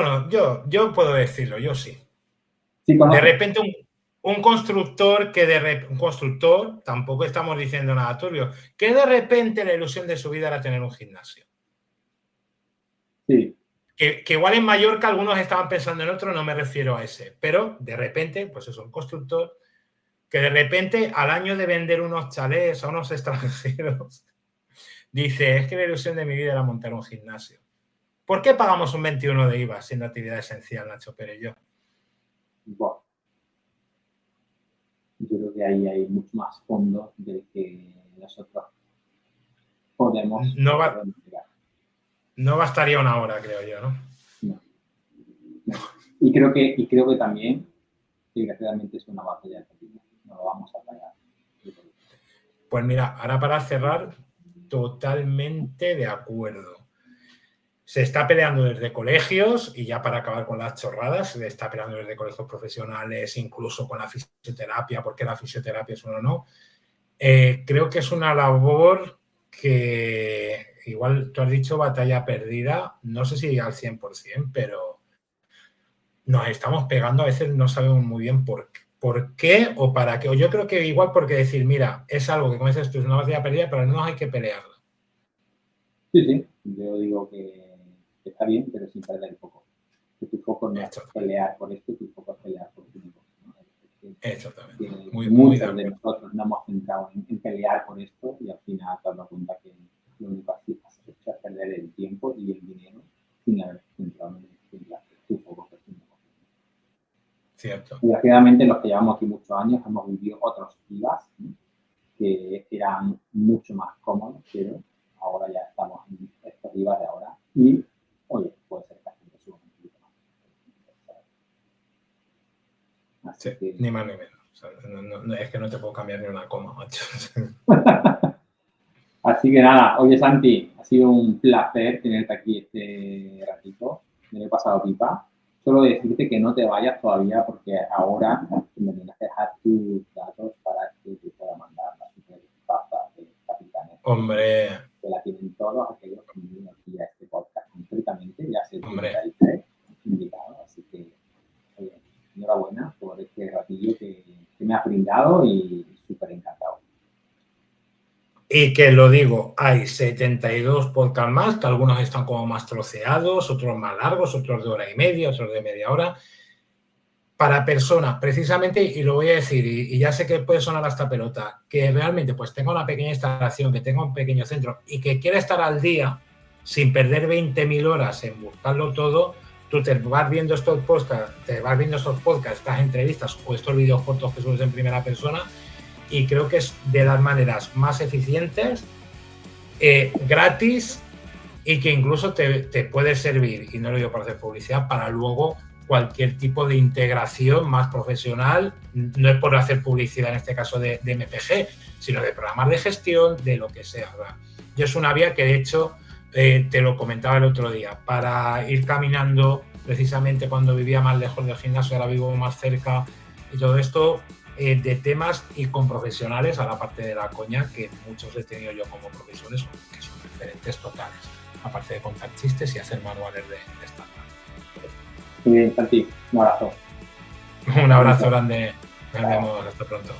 puedo decirlo, yo sí. Sí, conozco. De repente un constructor un constructor, tampoco estamos diciendo nada turbio, que de repente la ilusión de su vida era tener un gimnasio. Sí. Que igual en Mallorca algunos estaban pensando en otro, no me refiero a ese, pero de repente, pues eso, un constructor que de repente al año de vender unos chalés a unos extranjeros, dice, es que la ilusión de mi vida era montar un gimnasio. ¿Por qué pagamos un 21 de IVA siendo actividad esencial, Nacho Perelló? Bueno, yo creo que ahí hay mucho más fondo del que nosotros podemos llegar. No bastaría una hora, creo yo, ¿no? No. Y creo que también, desgraciadamente, es una batalla de pequeño. No lo vamos a pagar. Pues mira, ahora para cerrar, totalmente de acuerdo. Se está peleando desde colegios, y ya para acabar con las chorradas, se está peleando desde colegios profesionales, incluso con la fisioterapia, porque la fisioterapia es uno o no. Creo que es una labor que, igual tú has dicho batalla perdida, no sé si al 100%, pero nos estamos pegando, a veces no sabemos muy bien por qué o para qué. O yo creo que igual porque decir, mira, es algo que, como dices tú, es una batalla perdida, pero no hay que pelearla. Sí, yo digo que está bien, pero sin perder el foco. Que tu foco no es pelear por esto, tu foco es pelear por tu negocio, ¿no? Exactamente. Muchos de nosotros nos hemos centrado en pelear por esto y al final te has dado cuenta que lo único que haces es perder el tiempo y el dinero sin haber centrado en tu foco que es tu negocio. Cierto. Desgraciadamente, los que llevamos aquí muchos años hemos vivido otros IVAs, ¿no? Que eran mucho más cómodos, pero ahora ya estamos en estos IVAs de ahora y, oye, puede ser que la gente suba un poquito más. Sí, que... ni más ni menos. O sea, no, es que no te puedo cambiar ni una coma, macho. Así que nada, oye Santi, ha sido un placer tenerte aquí este ratito. Me lo he pasado pipa. Solo decirte que no te vayas todavía porque ahora me tienes que dejar tus datos para que te pueda mandar la super taza de Capitanes. Hombre. Que la tienen todos aquellos que vienen aquí a este podcast completamente. Ya se Hombre. invitado, así que enhorabuena por este ratillo que me has brindado y súper encantado. Y que lo digo, hay 72 podcasts más, que algunos están como más troceados, otros más largos, otros de hora y media, otros de media hora. para personas, precisamente, y lo voy a decir, y ya sé que puede sonar hasta pelota, que realmente pues tenga una pequeña instalación, que tenga un pequeño centro y que quiera estar al día sin perder 20.000 horas en buscarlo todo, tú te vas viendo estos podcasts, estas entrevistas o estos vídeos cortos que subes en primera persona, y creo que es de las maneras más eficientes, gratis, y que incluso te puede servir, y no lo digo para hacer publicidad, para luego cualquier tipo de integración más profesional. No es por hacer publicidad en este caso de MPG, sino de programas de gestión, de lo que sea, ¿verdad? Yo es una vía que de hecho te lo comentaba el otro día, para ir caminando precisamente cuando vivía más lejos del gimnasio, ahora vivo más cerca, y todo esto de temas y con profesionales, a la parte de la coña, que muchos he tenido yo como profesores, que son diferentes totales, aparte de contar chistes y hacer manuales de estándar. Muy bien, Santi, un abrazo. Un abrazo grande, nos vemos, hasta pronto.